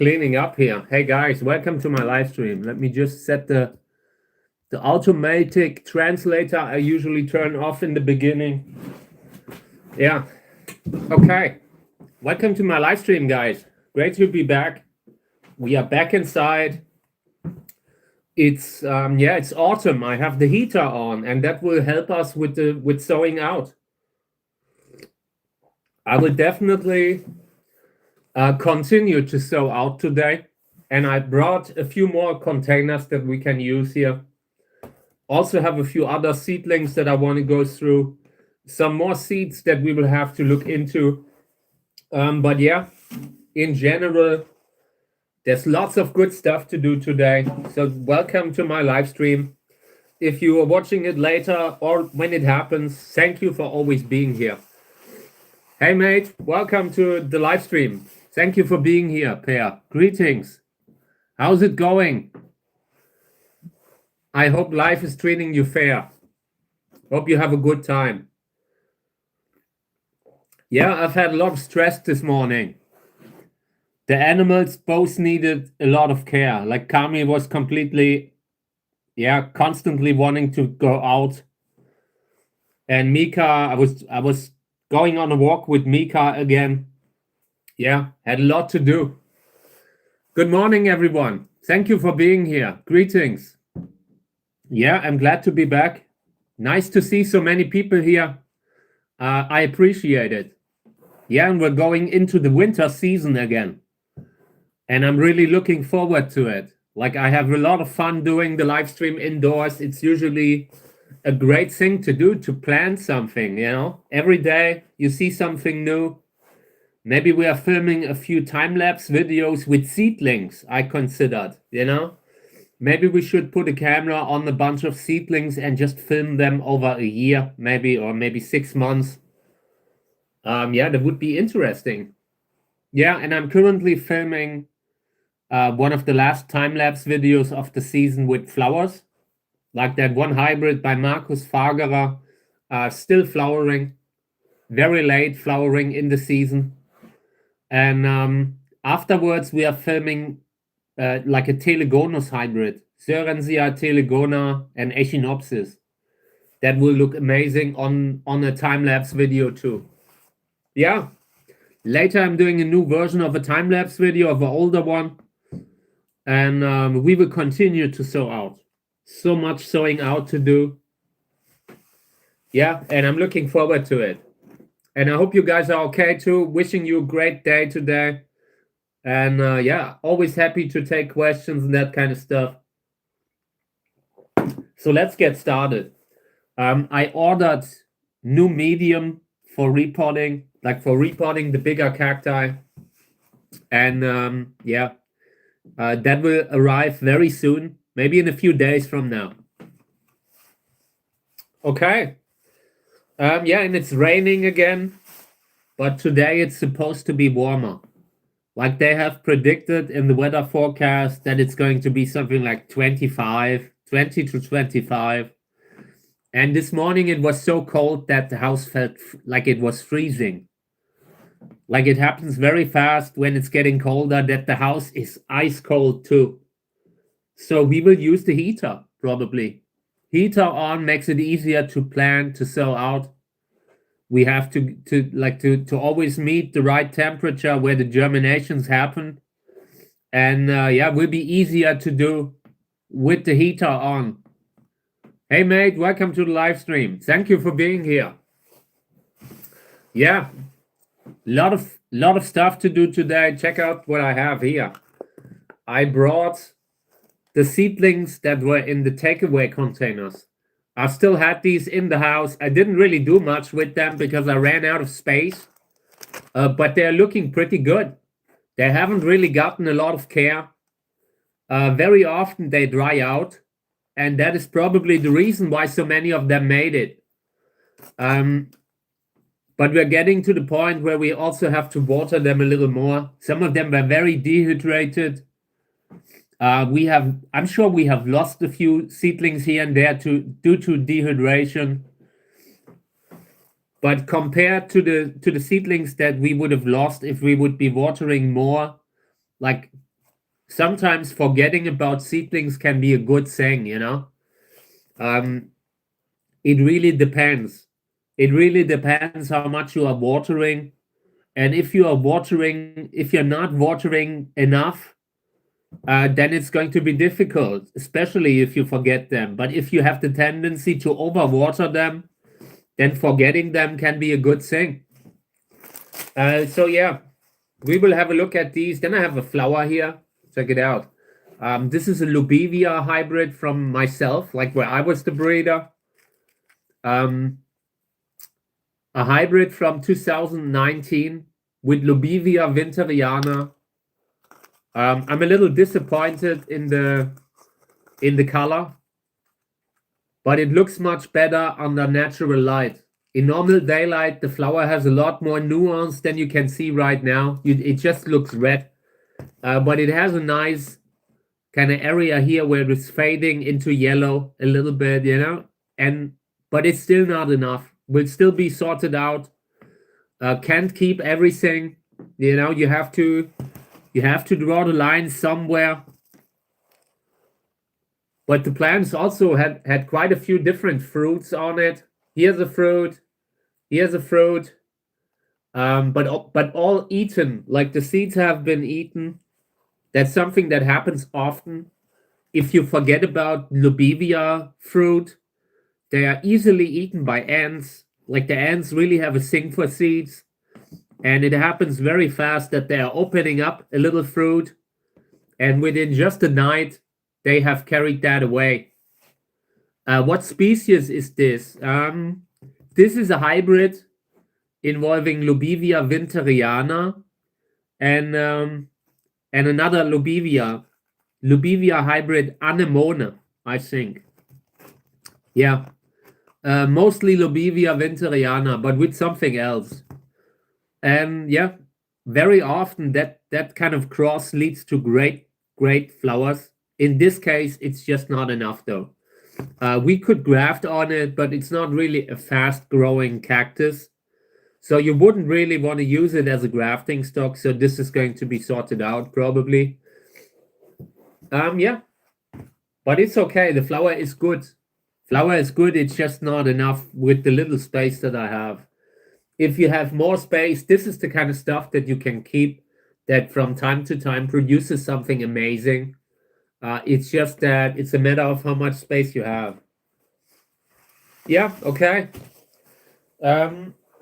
cleaning up here. Hey guys, welcome to my live stream. Let me just set the automatic translator I usually turn off in the beginning. Yeah. Okay. Welcome to my live stream, guys. Great to be back. We are back inside. It's it's autumn. I have the heater on, and that will help us with sewing out. I will definitely continue to sew out today, and I brought a few more containers that we can use here. Also have a few other seedlings that I want to go through, some more seeds that we will have to look into. But yeah, in general, there's lots of good stuff to do today. So welcome to my live stream. If you are watching it later or when it happens, thank you for always being here. Hey mate, welcome to the live stream. Thank you for being here, Per. Greetings. How's it going? I hope life is treating you fair. Hope you have a good time. Yeah, I've had a lot of stress this morning. The animals both needed a lot of care. Like Kami was completely, constantly wanting to go out. And Mika, I was going on a walk with Mika again. Yeah, had a lot to do. Good morning, everyone. Thank you for being here. Greetings. Yeah, I'm glad to be back. Nice to see so many people here. I appreciate it. Yeah, and we're going into the winter season again. And I'm really looking forward to it. Like, I have a lot of fun doing the live stream indoors. It's usually a great thing to do, to plan something, you know? Every day you see something new. Maybe we are filming a few time-lapse videos with seedlings, I considered, you know? Maybe we should put a camera on a bunch of seedlings and just film them over a year, maybe, or maybe 6 months. That would be interesting. Yeah, and I'm currently filming one of the last time-lapse videos of the season with flowers. Like that one hybrid by Markus Fagerer, still flowering, very late flowering in the season. And afterwards, we are filming like a Telegonus hybrid, Sörensia, Telegona, and Echinopsis. That will look amazing on a time-lapse video too. Yeah. Later, I'm doing a new version of a time-lapse video of an older one. And we will continue to sew out. So much sewing out to do. Yeah, and I'm looking forward to it. And I hope you guys are okay too. Wishing you a great day today. And always happy to take questions and that kind of stuff. So let's get started. I ordered new medium for repotting, like for repotting the bigger cacti. And that will arrive very soon, maybe in a few days from now. Okay. And it's raining again, but today it's supposed to be warmer. Like they have predicted in the weather forecast that it's going to be something like 20 to 25. And this morning it was so cold that the house felt like it was freezing. Like it happens very fast when it's getting colder that the house is ice cold too. So we will use the heater probably. Heater on makes it easier to plan, to sew out. We have to always meet the right temperature where the germinations happen. And will be easier to do with the heater on. Hey mate, welcome to the live stream. Thank you for being here. Yeah, lot of stuff to do today. Check out what I have here. I brought the seedlings that were in the takeaway containers. I still had these in the house. I didn't really do much with them because I ran out of space. But they're looking pretty good. They haven't really gotten a lot of care. Very often they dry out. And that is probably the reason why so many of them made it. But we're getting to the point where we also have to water them a little more. Some of them were very dehydrated. I'm sure we have lost a few seedlings here and there due to dehydration. But compared to the seedlings that we would have lost if we would be watering more, like sometimes forgetting about seedlings can be a good thing, you know. It really depends. It really depends how much you are watering. And if you are watering, if you're not watering enough, then it's going to be difficult, especially if you forget them. But if you have the tendency to overwater them, then forgetting them can be a good thing. So yeah, we will have a look at these. Then I have a flower here. Check it out. This is a Lubivia hybrid from myself, like where I was the breeder. A hybrid from 2019 with Lubivia winteriana. I'm a little disappointed in the color, but it looks much better under natural light. In normal daylight, the flower has a lot more nuance than you can see right now. It just looks red, but it has a nice kind of area here where it's fading into yellow a little bit, you know, but it's still not enough. Will still be sorted out. Can't keep everything, you know. You have to draw the line somewhere. But the plants also had quite a few different fruits on it. Here's a fruit. Here's a fruit. But all eaten. Like the seeds have been eaten. That's something that happens often. If you forget about Lubivia fruit, they are easily eaten by ants. Like the ants really have a thing for seeds. And it happens very fast that they are opening up a little fruit. And within just a night, they have carried that away. What species is this? This is a hybrid involving Lubivia winteriana and another Lubivia hybrid anemone, I think. Yeah, mostly Lubivia winteriana, but with something else. And yeah, very often that kind of cross leads to great flowers. In this case, it's just not enough though. We could graft on it, but it's not really a fast-growing cactus. So you wouldn't really want to use it as a grafting stock. So this is going to be sorted out probably. Yeah, but it's okay. The flower is good. Flower is good. It's just not enough with the little space that I have. If you have more space, this is the kind of stuff that you can keep that from time to time produces something amazing. It's just that it's a matter of how much space you have. Yeah, okay.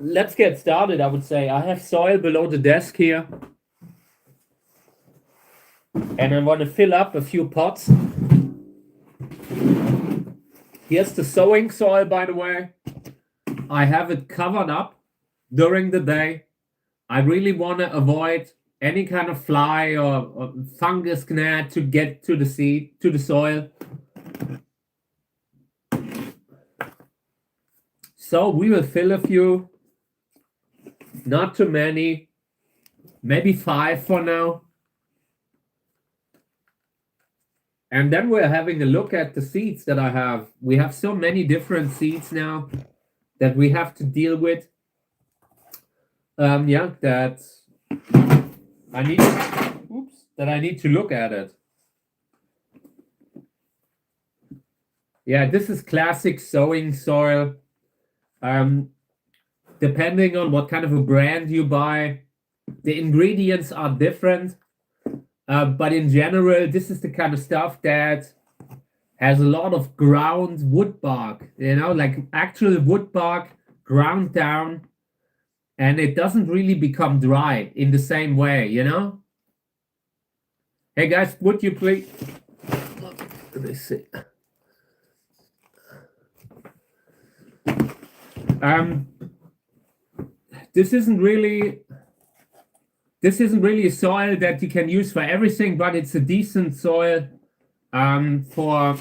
Let's get started, I would say. I have soil below the desk here. And I want to fill up a few pots. Here's the sowing soil, by the way. I have it covered up during the day. I really want to avoid any kind of fly or fungus gnat to get to the seed, to the soil. So we will fill a few, not too many, maybe 5 for now. And then we're having a look at the seeds that I have. We have so many different seeds now that we have to deal with. Yeah, that I need to look at it. Yeah, this is classic sowing soil. Depending on what kind of a brand you buy, the ingredients are different. But in general, this is the kind of stuff that has a lot of ground wood bark, you know, like actual wood bark ground down, and it doesn't really become dry in the same way, you know? Hey guys, would you please? Let me see. This isn't really a soil that you can use for everything, but it's a decent soil for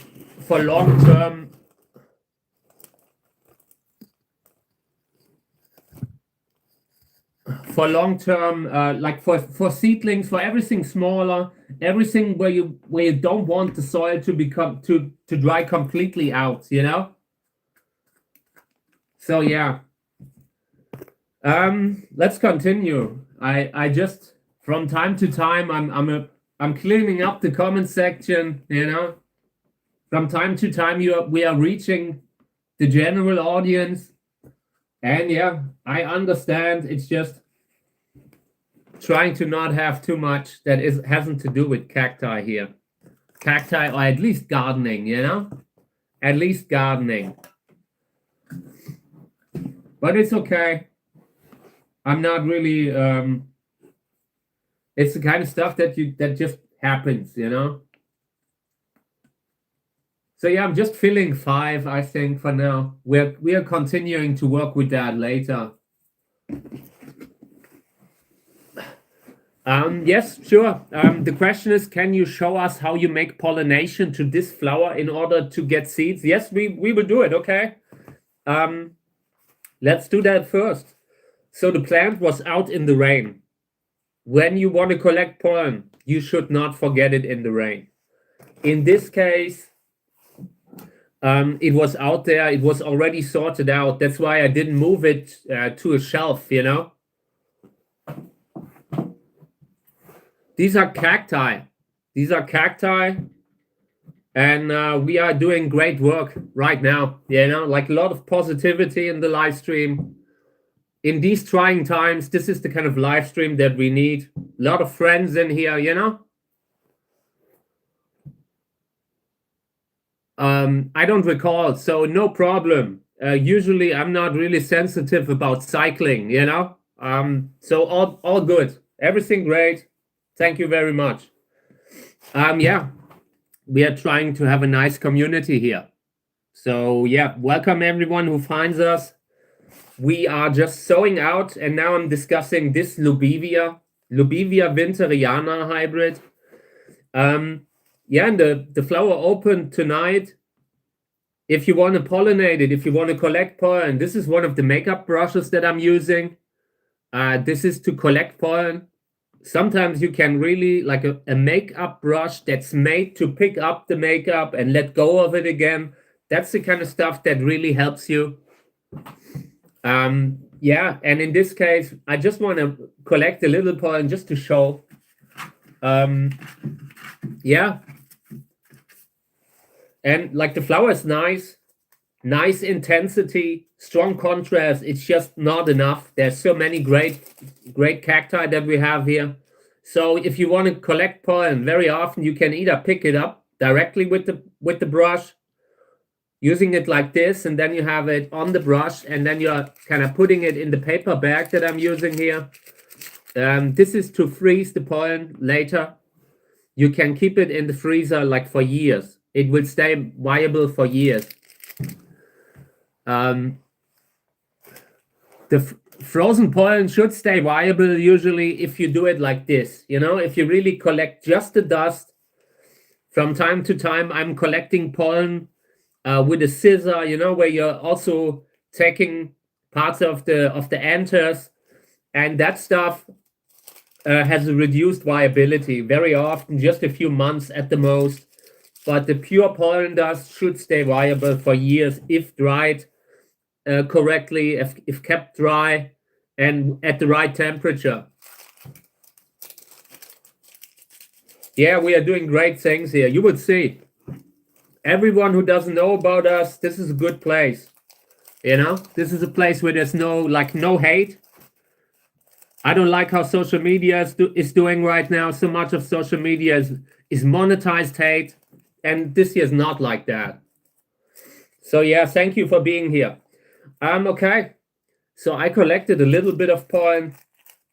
long term. For long term, like for seedlings, for everything smaller, everything where you don't want the soil to dry completely out, you know. So yeah. Let's continue. I just from time to time I'm I'm cleaning up the comment section, you know. From time to time, we are reaching the general audience. And yeah, I understand. It's just trying to not have too much that hasn't to do with cacti here. Cacti, or at least gardening, you know? At least gardening. But it's okay. I'm not really it's the kind of stuff that just happens, you know? So yeah, I'm just filling 5, I think, for now. We are continuing to work with that later. Yes, sure. The question is, can you show us how you make pollination to this flower in order to get seeds? Yes, we will do it, okay? Let's do that first. So the plant was out in the rain. When you want to collect pollen, you should not forget it in the rain. In this case, it was out there. It was already sorted out. That's why I didn't move it to a shelf, you know? These are cacti. These are cacti. And we are doing great work right now, you know? Like a lot of positivity in the live stream. In these trying times, this is the kind of live stream that we need. A lot of friends in here, you know? I don't recall, so no problem. Usually I'm not really sensitive about cycling, you know? So all good. Everything great. Thank you very much. Yeah, we are trying to have a nice community here. So yeah, welcome everyone who finds us. We are just sowing out, and now I'm discussing this Lubivia winteriana hybrid. Yeah, and the flower opened tonight. If you want to pollinate it, if you want to collect pollen, this is one of the makeup brushes that I'm using. This is to collect pollen. Sometimes you can really, like a makeup brush that's made to pick up the makeup and let go of it again. That's the kind of stuff that really helps you. Yeah, and in this case, I just want to collect a little pollen just to show. Yeah. And like the flower is nice intensity, strong contrast. It's just not enough. There's so many great cacti that we have here. So if you want to collect pollen, very often you can either pick it up directly with the brush, using it like this, and then you have it on the brush, and then you're kind of putting it in the paper bag that I'm using here. This is to freeze the pollen later. You can keep it in the freezer like for years. It will stay viable for years. The frozen pollen should stay viable usually if you do it like this. You know, if you really collect just the dust. From time to time, I'm collecting pollen with a scissor, you know, where you're also taking parts of the anthers, and that stuff has a reduced viability, very often just a few months at the most. But the pure pollen dust should stay viable for years if dried correctly, if kept dry and at the right temperature. Yeah, we are doing great things here. You would see. Everyone who doesn't know about us, this is a good place. You know, this is a place where there's no hate. I don't like how social media is doing right now. So much of social media is monetized hate, and this year is not like that. So yeah, thank you for being here. Okay. So I collected a little bit of pollen,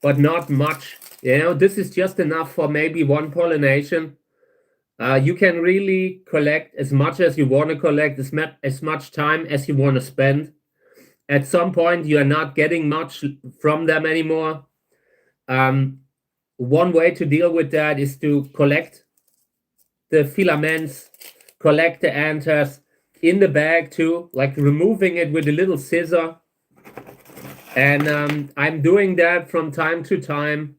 but not much. You know, this is just enough for maybe one pollination. You can really collect as much as you want to collect, as much time as you want to spend. At some point, you are not getting much from them anymore. One way to deal with that is to collect the filaments, collect the anthers in the bag too, like removing it with a little scissor. And I'm doing that from time to time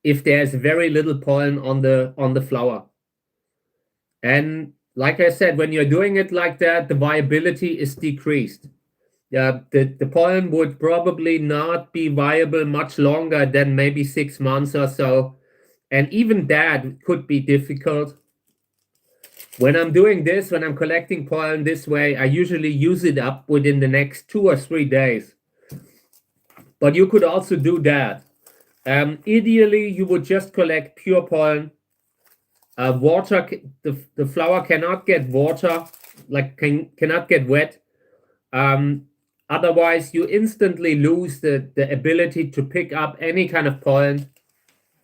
if there's very little pollen on the flower. And like I said, when you're doing it like that, the viability is decreased. The pollen would probably not be viable much longer than maybe 6 months or so. And even that could be difficult. When I'm doing this, when I'm collecting pollen this way, I usually use it up within the next 2 or 3 days. But you could also do that. Ideally, you would just collect pure pollen. Water, the flower cannot get water, like cannot get wet. Otherwise, you instantly lose the ability to pick up any kind of pollen.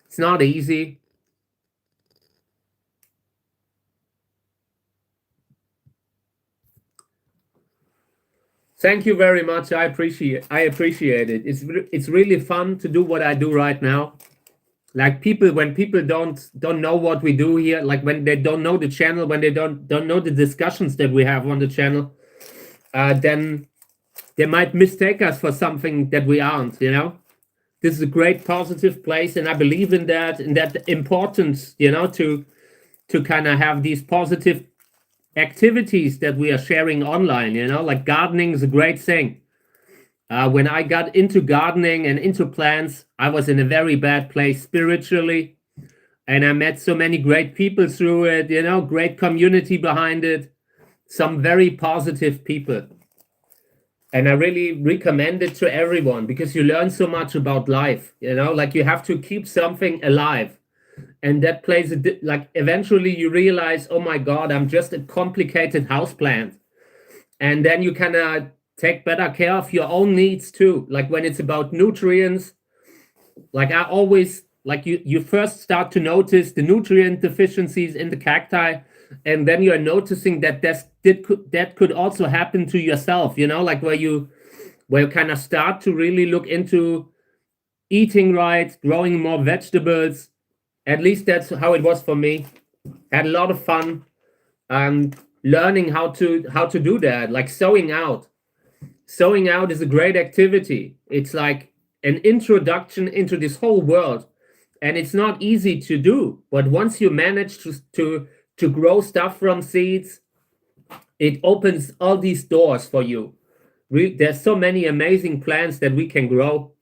It's not easy. Thank you very much. I appreciate it. It's really fun to do what I do right now. Like when people don't know what we do here, like when they don't know the channel, when they don't know the discussions that we have on the channel, then they might mistake us for something that we aren't, you know. This is a great positive place, and I believe in that importance, you know, to kind of have these positive activities that we are sharing online, you know, like gardening is a great thing. When I got into gardening and into plants, I was in a very bad place spiritually, and I met so many great people through it, you know, great community behind it, some very positive people. And I really recommend it to everyone because you learn so much about life, you know, like you have to keep something alive. And that plays like eventually you realize, oh my God, I'm just a complicated houseplant. And then you kind take better care of your own needs too. Like when it's about nutrients, like I always, like you first start to notice the nutrient deficiencies in the cacti, and then you're noticing that that could also happen to yourself, you know, like where you kind of start to really look into eating right, growing more vegetables. At least that's how it was for me. Had a lot of fun learning how to do that, like sowing out. Sowing out is a great activity. It's like an introduction into this whole world, and it's not easy to do. But once you manage to grow stuff from seeds, it opens all these doors for you. There's so many amazing plants that we can grow,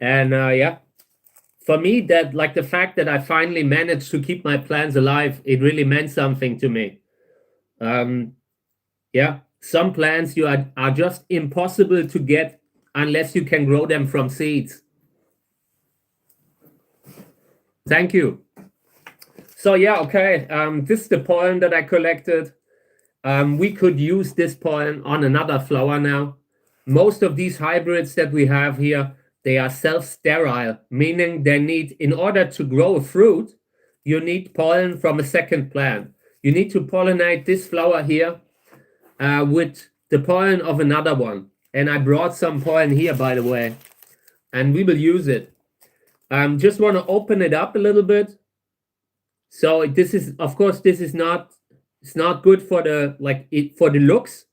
and yeah, for me, that like the fact that I finally managed to keep my plants alive, it really meant something to me. Yeah, some plants are just impossible to get unless you can grow them from seeds. Thank you. So yeah, okay. This is the pollen that I collected. We could use this pollen on another flower now. Most of these hybrids that we have here, they are self-sterile, meaning they need, in order to grow a fruit, you need pollen from a second plant. You need to pollinate this flower here with the pollen of another one. And I brought some pollen here, by the way, and we will use it. Just want to open it up a little bit. So this is, of course, this is not, it's not good for the, for the looks,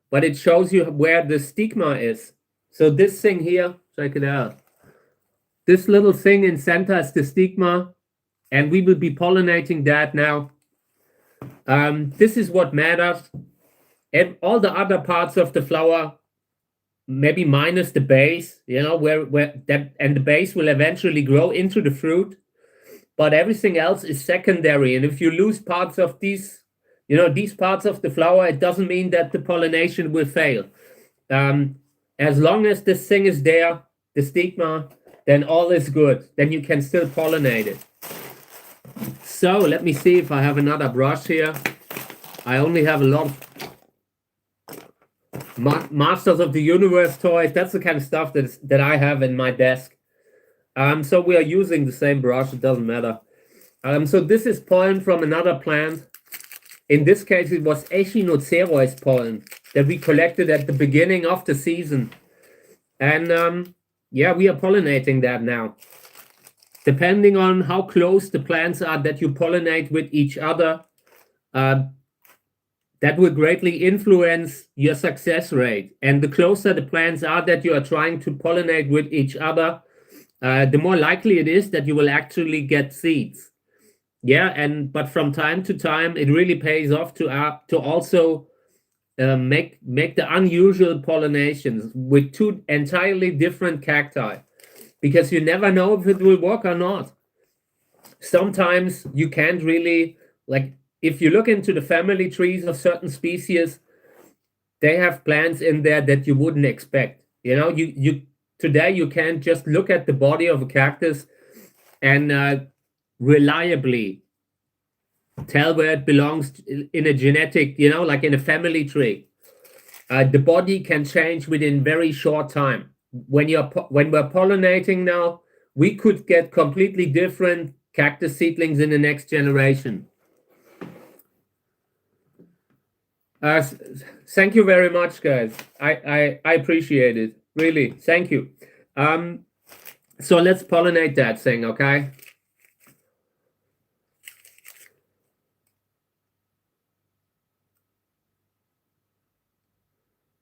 but it shows you where the stigma is. So this thing here, check it out. This little thing in center is the stigma, and we will be pollinating that now. This is what matters. And all the other parts of the flower, maybe minus the base, you know, where that, and the base will eventually grow into the fruit, but everything else is secondary. And if you lose parts of these, you know, these parts of the flower, it doesn't mean that the pollination will fail. As long as this thing is there, the stigma, then all is good. Then you can still pollinate it. So let me see if I have another brush here. I only have a lot of Masters of the Universe toys. That's the kind of stuff that I have in my desk. So we are using the same brush. It doesn't matter. So this is pollen from another plant. In this case, it was Echinocereus pollen that we collected at the beginning of the season. And yeah, we are pollinating that now. Depending on how close the plants are that you pollinate with each other, that will greatly influence your success rate. And the closer the plants are that you are trying to pollinate with each other, the more likely it is that you will actually get seeds. Yeah, but from time to time, it really pays off to also make the unusual pollinations with two entirely different cacti, because you never know if it will work or not. sometimes you can't really, like, if you look into the family trees of certain species, they have plants in there that you wouldn't expect. You today you can't just look at the body of a cactus and reliably tell where it belongs in a genetic, like in a family tree. The body can change within very short time. When we're pollinating now, we could get completely different cactus seedlings in the next generation. Thank you very much, guys. I appreciate it. Really, thank you. So let's pollinate that thing, okay?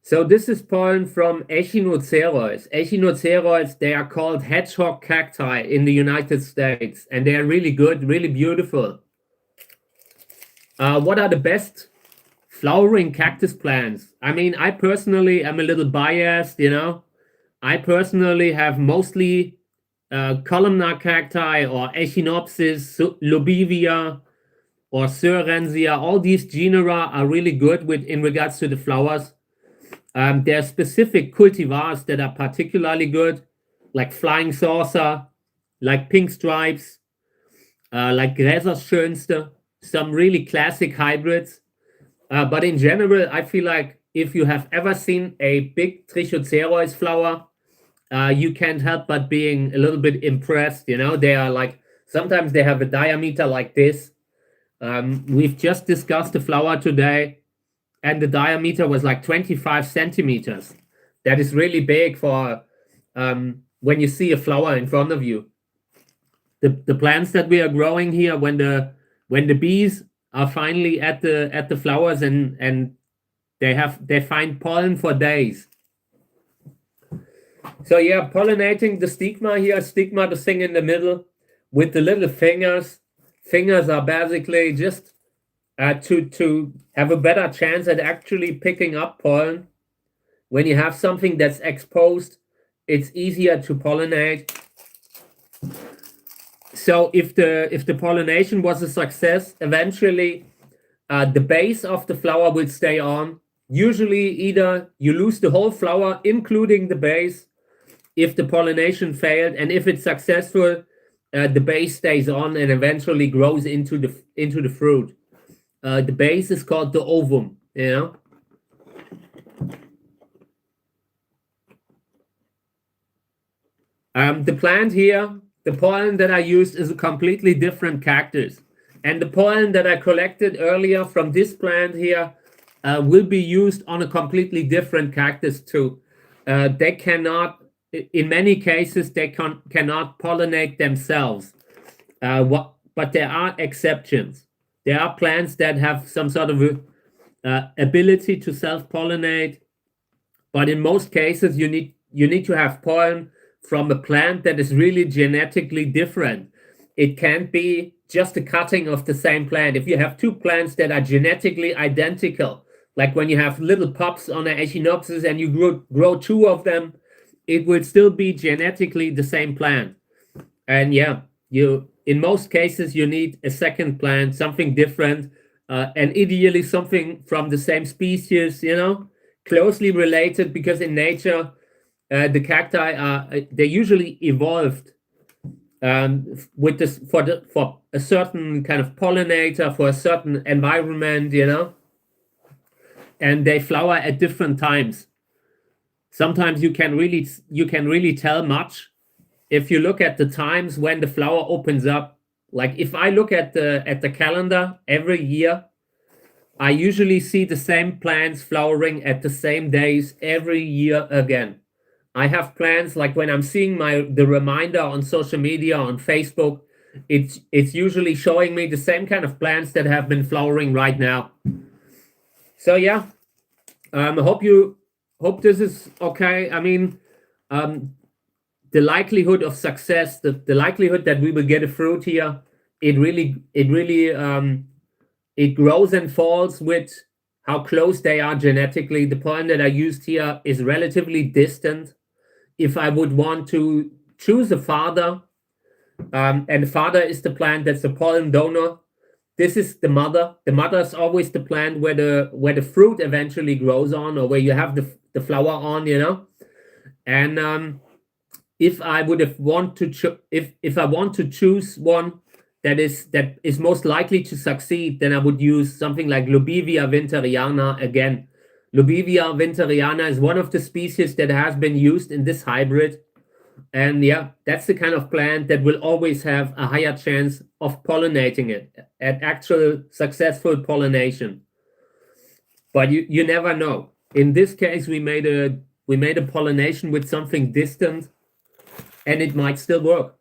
So this is pollen from Echinoceroids. Echinoceroids, they are called hedgehog cacti in the United States, and they are really good, really beautiful. What are the best flowering cactus plants? I mean, I personally am a little biased, I personally have mostly columnar cacti or Echinopsis, Lobivia, or Cerenzia. All these genera are really good in regards to the flowers. There are specific cultivars that are particularly good, like Flying Saucer, like Pink Stripes, like Gräsers Schönste, some really classic hybrids. But in general, I feel like if you have ever seen a big Trichocerois flower, you can't help but being a little bit impressed. They are like, sometimes they have a diameter like this. We've just discussed the flower today, and the diameter was like 25 centimeters. That is really big for when you see a flower in front of you. The plants that we are growing here, when the bees are finally at the flowers and they find pollen for days. So yeah, pollinating the stigma here, stigma, the thing in the middle with the little fingers. Fingers are basically just to have a better chance at actually picking up pollen. When you have something that's exposed, it's easier to pollinate. So if the pollination was a success, eventually the base of the flower will stay on. Usually either you lose the whole flower, including the base, if the pollination failed, and if it's successful, the base stays on and eventually grows into the fruit. The base is called the ovum, the plant here, the pollen that I used is a completely different cactus. And the pollen that I collected earlier from this plant here will be used on a completely different cactus too. They cannot, in many cases, they cannot pollinate themselves. But there are exceptions. There are plants that have some sort of ability to self-pollinate, but in most cases, you need to have pollen from a plant that is really genetically different. It can't be just a cutting of the same plant. If you have two plants that are genetically identical, like when you have little pups on an Echinopsis and you grow two of them, it will still be genetically the same plant. And yeah, in most cases, you need a second plant, something different, and ideally something from the same species, closely related, because in nature, the cacti they usually evolved with this for a certain kind of pollinator, for a certain environment, and they flower at different times. Sometimes you can really tell much if you look at the times when the flower opens up. Like if I look at the calendar every year, I usually see the same plants flowering at the same days every year again. I have plans like when I'm seeing the reminder on social media, on Facebook, it's usually showing me the same kind of plants that have been flowering right now. So yeah, hope this is okay. I mean, the likelihood of success, the likelihood that we will get a fruit here, it really it grows and falls with how close they are genetically. The pollen that I used here is relatively distant. If I would want to choose a father, And the father is the plant that's the pollen donor. This is the mother. The mother is always the plant where the fruit eventually grows on, or where you have the flower on, you know. And if I would have want to if I want to choose one that is most likely to succeed, then I would use something like Lobivia winteriana again. Lobivia winteriana is one of the species that has been used in this hybrid. And yeah, that's the kind of plant that will always have a higher chance of pollinating it at actual successful pollination. But you never know. In this case, we made a pollination with something distant, and it might still work.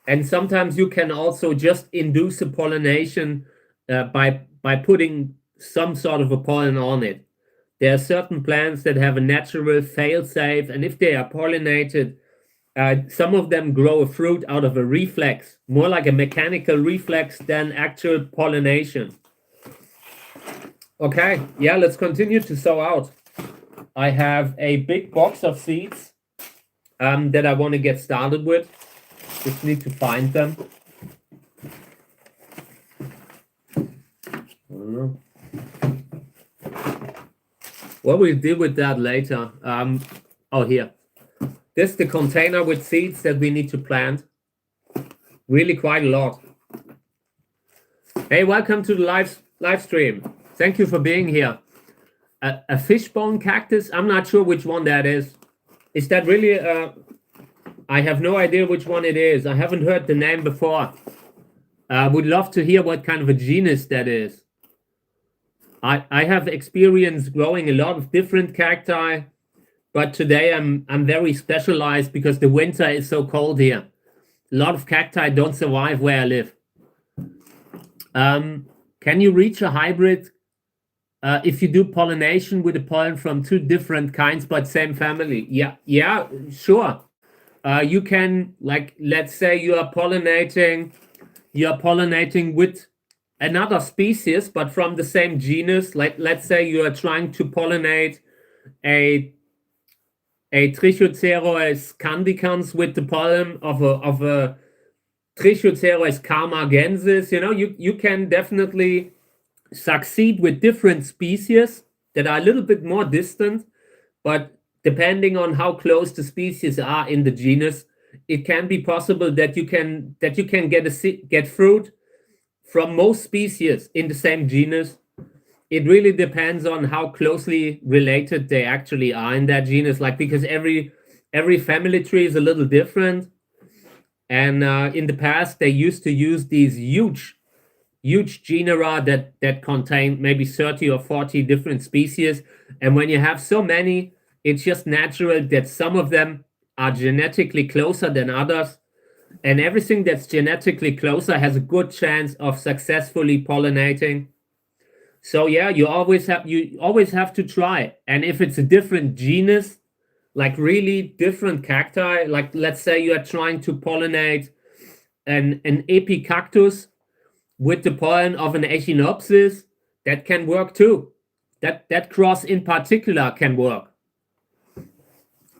And sometimes you can also just induce a pollination by putting some sort of a pollen on it. There are certain plants that have a natural fail-safe, and if they are pollinated, some of them grow a fruit out of a reflex, more like a mechanical reflex than actual pollination. Okay, yeah, let's continue to sow out. I have a big box of seeds that I want to get started with. Just need to find them. I don't know. What we'll deal with that later. Oh, here. This is the container with seeds that we need to plant. Really quite a lot. Hey, welcome to the live stream. Thank you for being here. A fishbone cactus. I'm not sure which one that is. Is that really? I have no idea which one it is. I haven't heard the name before. Would love to hear what kind of a genus that is. I have experience growing a lot of different cacti, but today I'm very specialized because the winter is so cold here. A lot of cacti don't survive where I live. Can you reach a hybrid if you do pollination with the pollen from two different kinds but same family? Yeah, sure. You can, like, let's say you are pollinating with another species but from the same genus. Like, let's say you are trying to pollinate a Trichocereus candicans with the pollen of a Trichocereus carmagensis. You know, you can definitely succeed with different species that are a little bit more distant, but depending on how close the species are in the genus, it can be possible that you can get fruit from most species in the same genus. It really depends on how closely related they actually are in that genus, like, because every family tree is a little different. And in the past, they used to use these huge genera that contain maybe 30 or 40 different species. And when you have so many, it's just natural that some of them are genetically closer than others. And everything that's genetically closer has a good chance of successfully pollinating. So yeah, you always have to try. And if it's a different genus, like really different cacti, like let's say you are trying to pollinate an epicactus with the pollen of an echinopsis, that can work too. That cross in particular can work.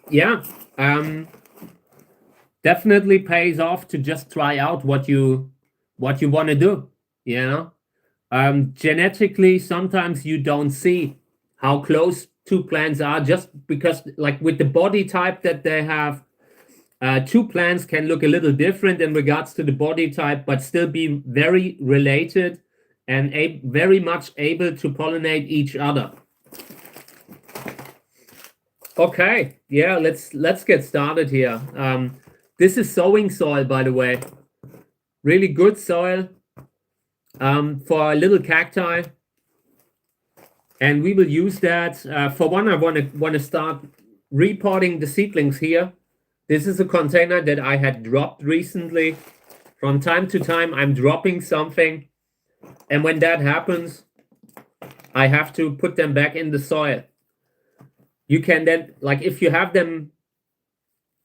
Yeah, definitely pays off to just try out what you want to do. You know, genetically, sometimes you don't see how close two plants are just because, like, with the body type that they have, two plants can look a little different in regards to the body type, but still be very related and very much able to pollinate each other. Okay, yeah, let's get started here. This is sowing soil, by the way. Really good soil for little cacti. And we will use that. For one, I want to start repotting the seedlings here. This is a container that I had dropped recently. From time to time, I'm dropping something. And when that happens, I have to put them back in the soil. You can then, like, if you have them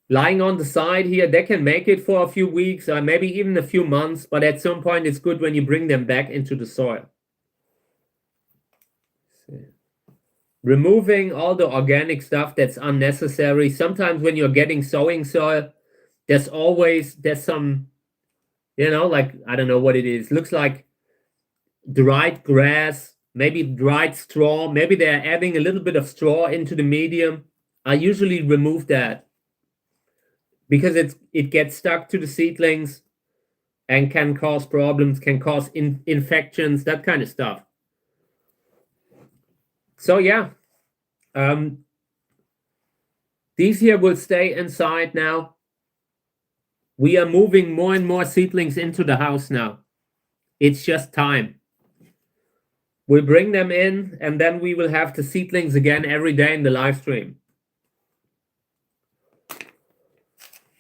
lying on the side here, they can make it for a few weeks or maybe even a few months. But at some point, it's good when you bring them back into the soil. Removing all the organic stuff that's unnecessary. Sometimes when you're getting sowing soil, there's some You know, like, I don't know what it is. Looks like dried grass, maybe dried straw. Maybe they're adding a little bit of straw into the medium. I usually remove that because it gets stuck to the seedlings and can cause problems, can cause infections, that kind of stuff. So yeah, these here will stay inside now. We are moving more and more seedlings into the house now. It's just time. We'll bring them in, and then we will have the seedlings again every day in the live stream.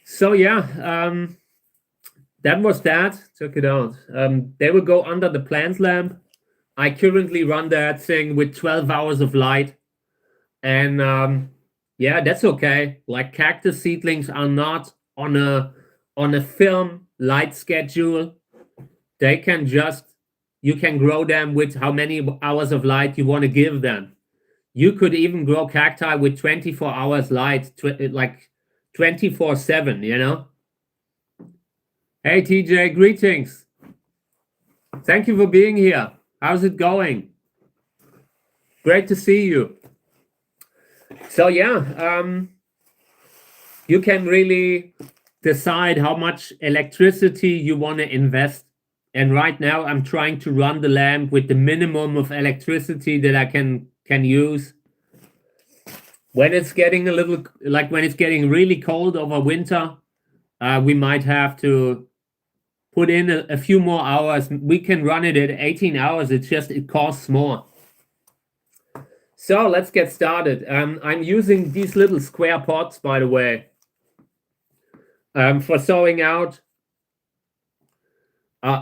So yeah, that was that. Took it out. They will go under the plant lamp. I currently run that thing with 12 hours of light. And yeah, that's okay. Like, cactus seedlings are not on a film light schedule. They can just, you can grow them with how many hours of light you want to give them. You could even grow cacti with 24 hours light, like 24/7, you know? Hey, TJ, greetings. Thank you for being here. How's it going? Great to see you. So yeah, you can really decide how much electricity you want to invest. And right now I'm trying to run the lamp with the minimum of electricity that I can use. When it's getting a little, like when it's getting really cold over winter, we might have to put in a few more hours. We can run it at 18 hours. It's just, it costs more. So let's get started. I'm using these little square pots, by the way, for sowing out.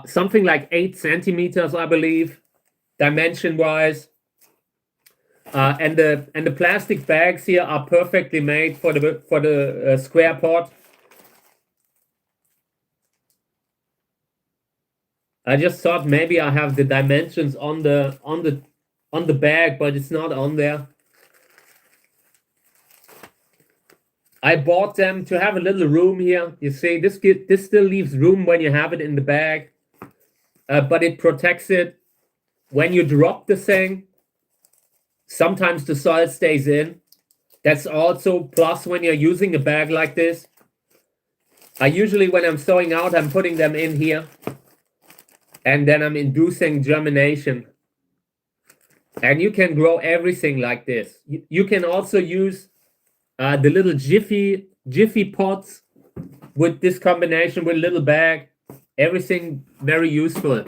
Something like 8 centimeters, I believe, dimension-wise. And the plastic bags here are perfectly made for the square pot. I just thought maybe I have the dimensions on the bag, but it's not on there. I bought them to have a little room here. You see, this still leaves room when you have it in the bag, but it protects it. When you drop the thing, sometimes the soil stays in. That's also plus when you're using a bag like this. I usually, when I'm sowing out, I'm putting them in here, and then I'm inducing germination. And you can grow everything like this. You can also use the little jiffy pots with this combination with a little bag. Everything very useful.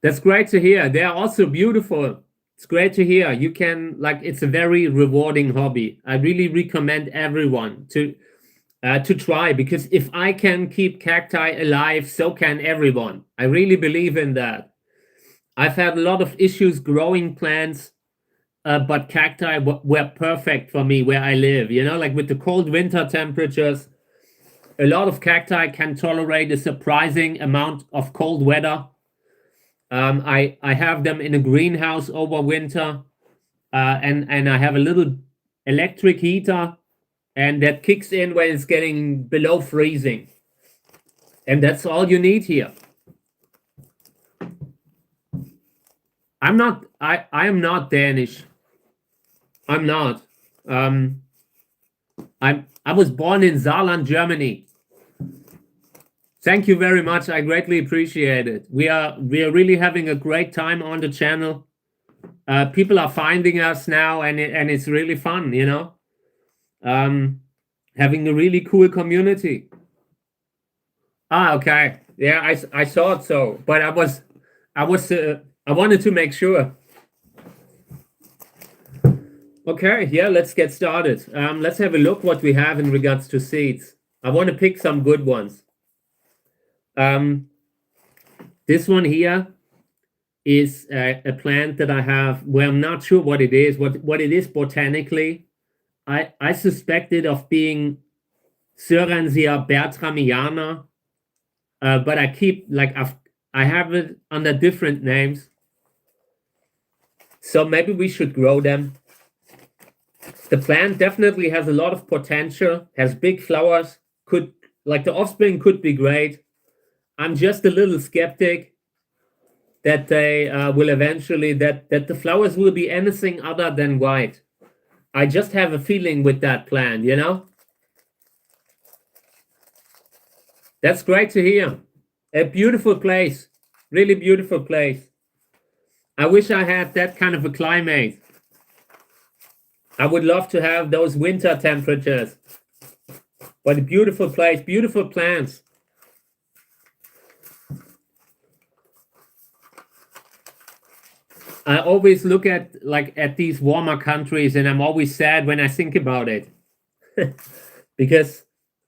That's great to hear. They are also beautiful. It's great to hear. You can, like, it's a very rewarding hobby. I really recommend everyone to try, because if I can keep cacti alive, so can everyone. I really believe in that. I've had a lot of issues growing plants, but cacti were perfect for me where I live. You know, like with the cold winter temperatures, a lot of cacti can tolerate a surprising amount of cold weather. I have them in a greenhouse over winter, and I have a little electric heater, and that kicks in when it's getting below freezing. And that's all you need here. I am not Danish. I'm not. I was born in Saarland, Germany. Thank you very much. I greatly appreciate it. We are really having a great time on the channel. People are finding us now, and it's really fun, you know. Having a really cool community. Okay. Yeah, I thought so, but I wanted to make sure. Okay, yeah, let's get started. Let's have a look what we have in regards to seeds. I want to pick some good ones. This one here is a plant that I have where I'm not sure what it is, what it is botanically. I suspect it of being Syransia bertramiana, but I keep, like, I have it under different names. So maybe we should grow them. The plant definitely has a lot of potential, has big flowers, could like the offspring could be great. I'm just a little skeptic that they will eventually that the flowers will be anything other than white. I just have a feeling with that plant, you know. That's great to hear. A beautiful place, really beautiful place. I wish I had that kind of a climate. I would love to have those winter temperatures. But a beautiful place, beautiful plants. I always look at these warmer countries, and I'm always sad when I think about it. Because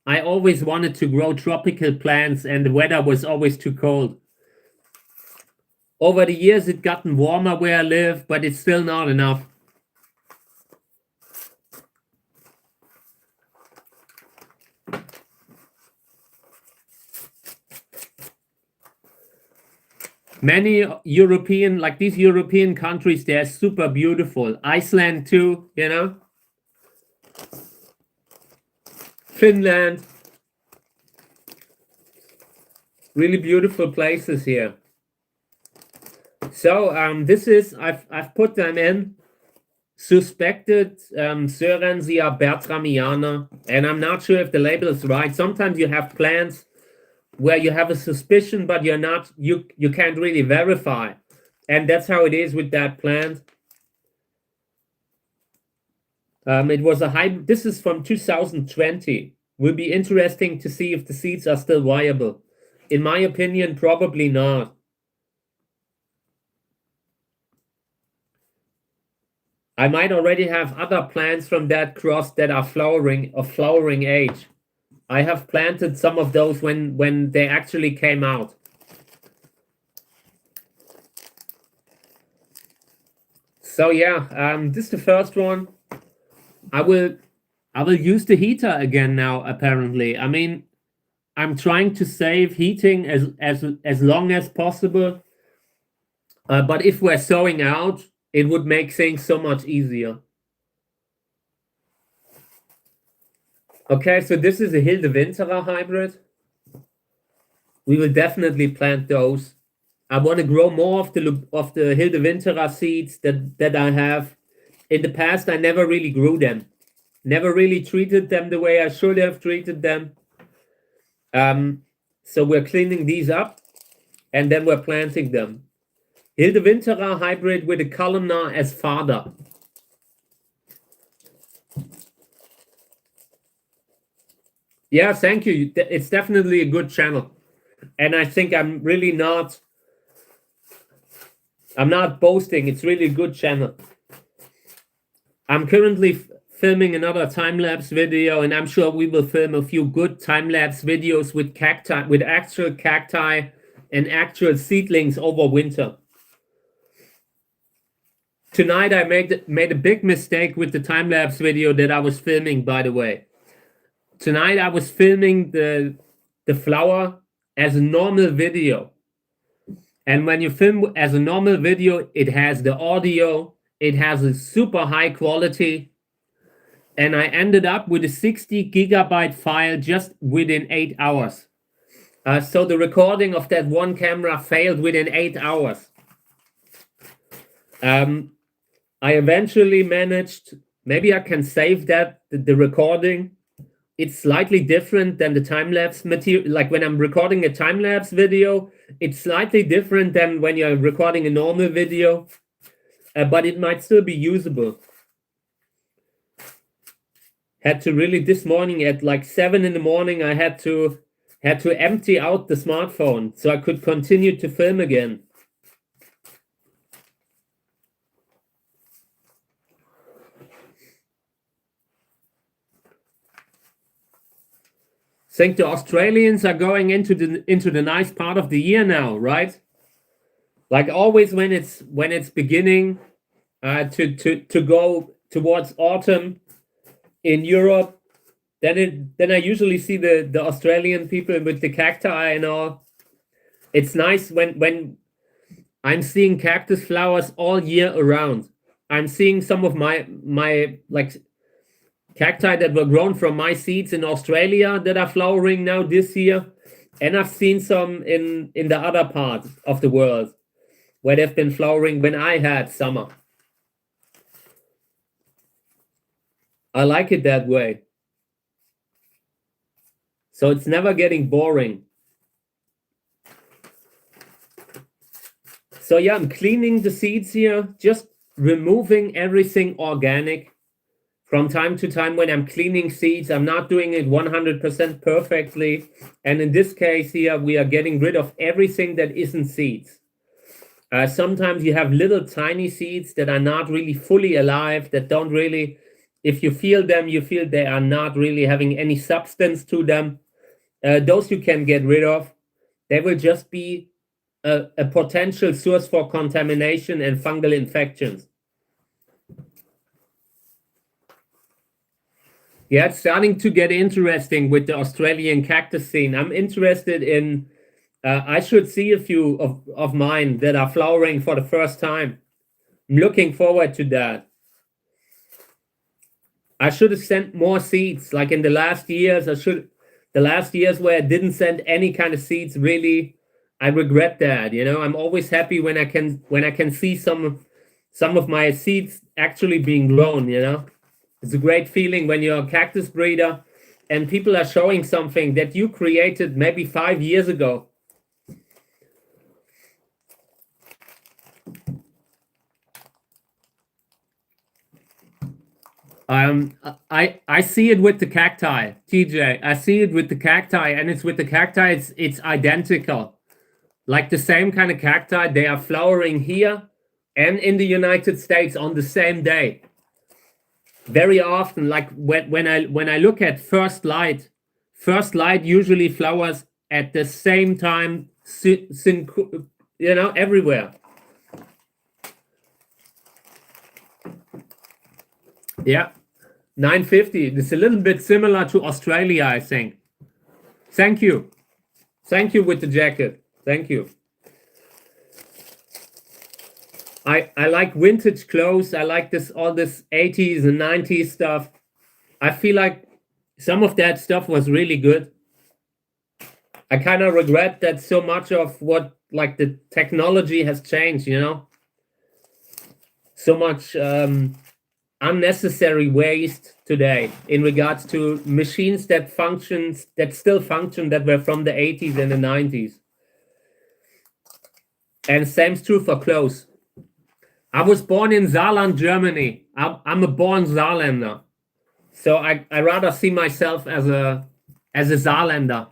I always wanted to grow tropical plants, and the weather was always too cold. Over the years, it's gotten warmer where I live, but it's still not enough. Many European, like these European countries, they're super beautiful. Iceland too, you know. Finland. Really beautiful places here. So this is, I've put them in. Suspected Sörensia bertramiana, and I'm not sure if the label is right. Sometimes you have plants where you have a suspicion, but you're not, you can't really verify. And that's how it is with that plant. It was a hybrid. This is from 2020. Will be interesting to see if the seeds are still viable. In my opinion, probably not. I might already have other plants from that cross that are flowering, of flowering age. I have planted some of those when they actually came out. So yeah, this is the first one. I will use the heater again now, apparently. I mean, I'm trying to save heating as long as possible. But if we're sowing out, it would make things so much easier. Okay, so this is a Hilde Winterer hybrid. We will definitely plant those. I want to grow more of the Hilde Winterer seeds that I have. In the past, I never really grew them. Never really treated them the way I should have treated them. So we're cleaning these up, and then we're planting them. Hilde Winterer hybrid with a columnar as father. Yeah, thank you. It's definitely a good channel. And I think I'm not boasting. It's really a good channel. I'm currently filming another time-lapse video, and I'm sure we will film a few good time-lapse videos with cacti, with actual cacti and actual seedlings over winter. Tonight I made a big mistake with the time-lapse video that I was filming, by the way. Tonight I was filming the flower as a normal video. And when you film as a normal video, it has the audio, it has a super high quality. And I ended up with a 60 gigabyte file just within 8 hours. So the recording of that one camera failed within 8 hours. I eventually managed, maybe I can save that, the recording. It's slightly different than the time-lapse material. Like when I'm recording a time-lapse video, it's slightly different than when you're recording a normal video, but it might still be usable. Had to really, this morning at like 7 in the morning, I had to empty out the smartphone so I could continue to film again. Think the Australians are going into the nice part of the year now, right? Like always when it's beginning to go towards autumn in Europe, then I usually see the Australian people with the cacti and all. It's nice when I'm seeing cactus flowers all year around. I'm seeing some of my like cacti that were grown from my seeds in Australia that are flowering now this year. And I've seen some in the other part of the world where they've been flowering when I had summer. I like it that way. So it's never getting boring. So yeah, I'm cleaning the seeds here, just removing everything organic. From time to time when I'm cleaning seeds, I'm not doing it 100% perfectly. And in this case here, we are getting rid of everything that isn't seeds. Sometimes you have little tiny seeds that are not really fully alive, that don't really, if you feel them, you feel they are not really having any substance to them. Those you can get rid of. They will just be a potential source for contamination and fungal infections. Yeah, it's starting to get interesting with the Australian cactus scene. I'm interested in, I should see a few of mine that are flowering for the first time. I'm looking forward to that. I should have sent more seeds. Like in the last years, the last years where I didn't send any kind of seeds, really, I regret that. You know, I'm always happy when I can see some of my seeds actually being grown, you know. It's a great feeling when you're a cactus breeder and people are showing something that you created maybe 5 years ago. I see it with the cacti, TJ. I see it with the cacti, and it's with the cacti, it's identical. Like the same kind of cacti, they are flowering here and in the United States on the same day. Very often, like when I look at first light usually flowers at the same time, you know, everywhere. Yeah, 950. It's a little bit similar to Australia, I think. Thank you with the jacket. Thank you. I like vintage clothes. I like all this 80s and 90s stuff. I feel like some of that stuff was really good. I kind of regret that so much of what, like, the technology has changed, you know? So much unnecessary waste today in regards to machines that still function, that were from the 80s and the 90s. And same's true for clothes. I was born in Saarland, Germany. I'm a born Saarländer. So I rather see myself as a Saarländer.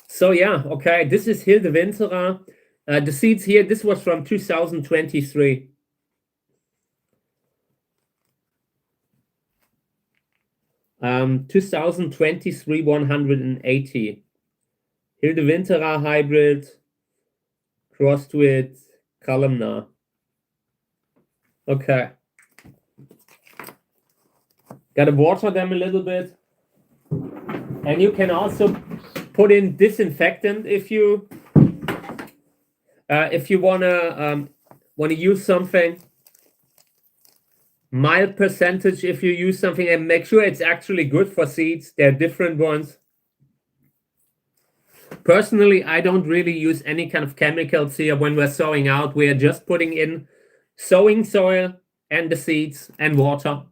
So yeah, okay, this is Hilde Winterer. The seeds here, this was from 2023. Um, 2023, 180. Hilde Winterer hybrid, crossed with columnar. Okay. Gotta water them a little bit. And you can also put in disinfectant if you wanna use something. Mild percentage if you use something, and make sure it's actually good for seeds. There are different ones. Personally, I don't really use any kind of chemicals here when we're sowing out. We are just putting in sowing soil and the seeds and water.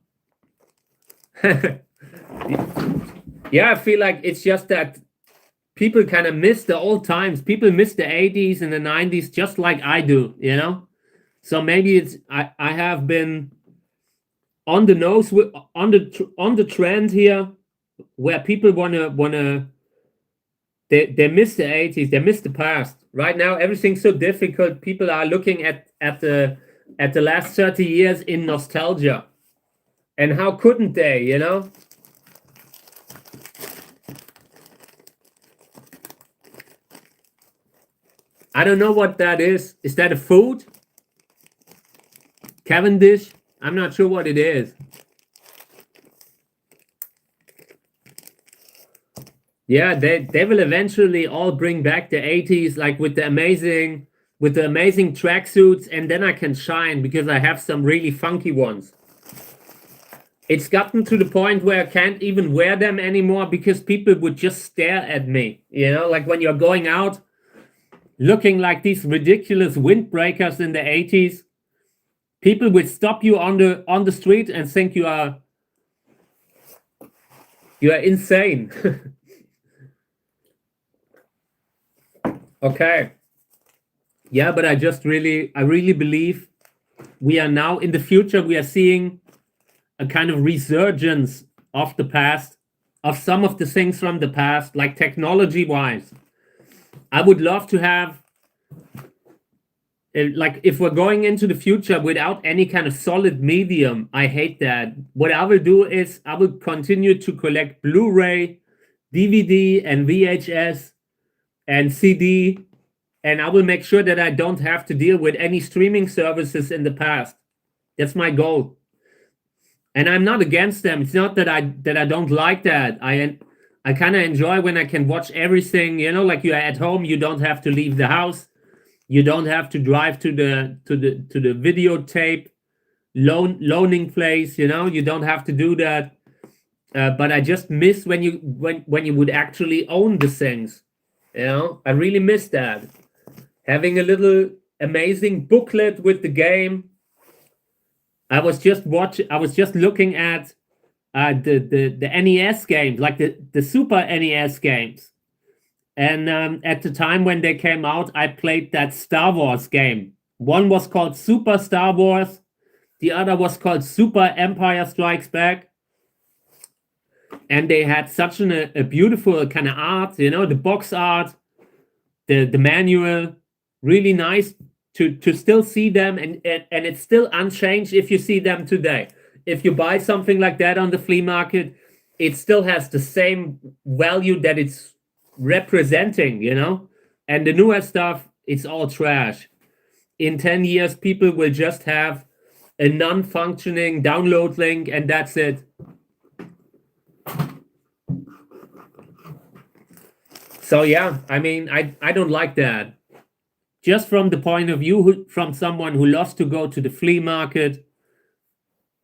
Yeah, I feel like it's just that people kind of miss the old times. People miss the 80s and the 90s just like I do, you know? So maybe it's I have been on the nose with on the trend here, where people wanna they miss the 80s, they miss the past. Right now everything's so difficult. People are looking at the last 30 years in nostalgia. And how couldn't they, you know? I don't know what that is. Is that a food? Cavendish? I'm not sure what it is. Yeah, they will eventually all bring back the 80s, like with the amazing with the amazing tracksuits, and then I can shine because I have some really funky ones. It's gotten to the point where I can't even wear them anymore because people would just stare at me. You know, like when you're going out looking like these ridiculous windbreakers in the 80s, people would stop you on the street and think you are insane. Okay. Yeah, but I really believe we are now in the future, we are seeing a kind of resurgence of the past, of some of the things from the past, like technology-wise. I would love to have, like, if we're going into the future without any kind of solid medium, I hate that. What I will do is I will continue to collect Blu-ray, DVD, and VHS, and CD, and I will make sure that I don't have to deal with any streaming services in the past. That's my goal. And I'm not against them. It's not that I don't like that. I kind of enjoy when I can watch everything, you know, like you're at home, you don't have to leave the house. You don't have to drive to the videotape loaning place, you know, you don't have to do that. But I just miss when you would actually own the things. You know, I really miss that. Having a little amazing booklet with the game. I was just looking at the NES games, like the Super NES games. And at the time when they came out, I played that Star Wars game. One was called Super Star Wars. The other was called Super Empire Strikes Back. And they had such a beautiful kind of art, you know, the box art, the manual, really nice to still see them, and it's still unchanged if you see them today. If you buy something like that on the flea market, it still has the same value that it's representing, you know? And the newer stuff, it's all trash. In 10 years, people will just have a non-functioning download link, and that's it. So yeah, I mean, I don't like that. Just from the point of view from someone who loves to go to the flea market,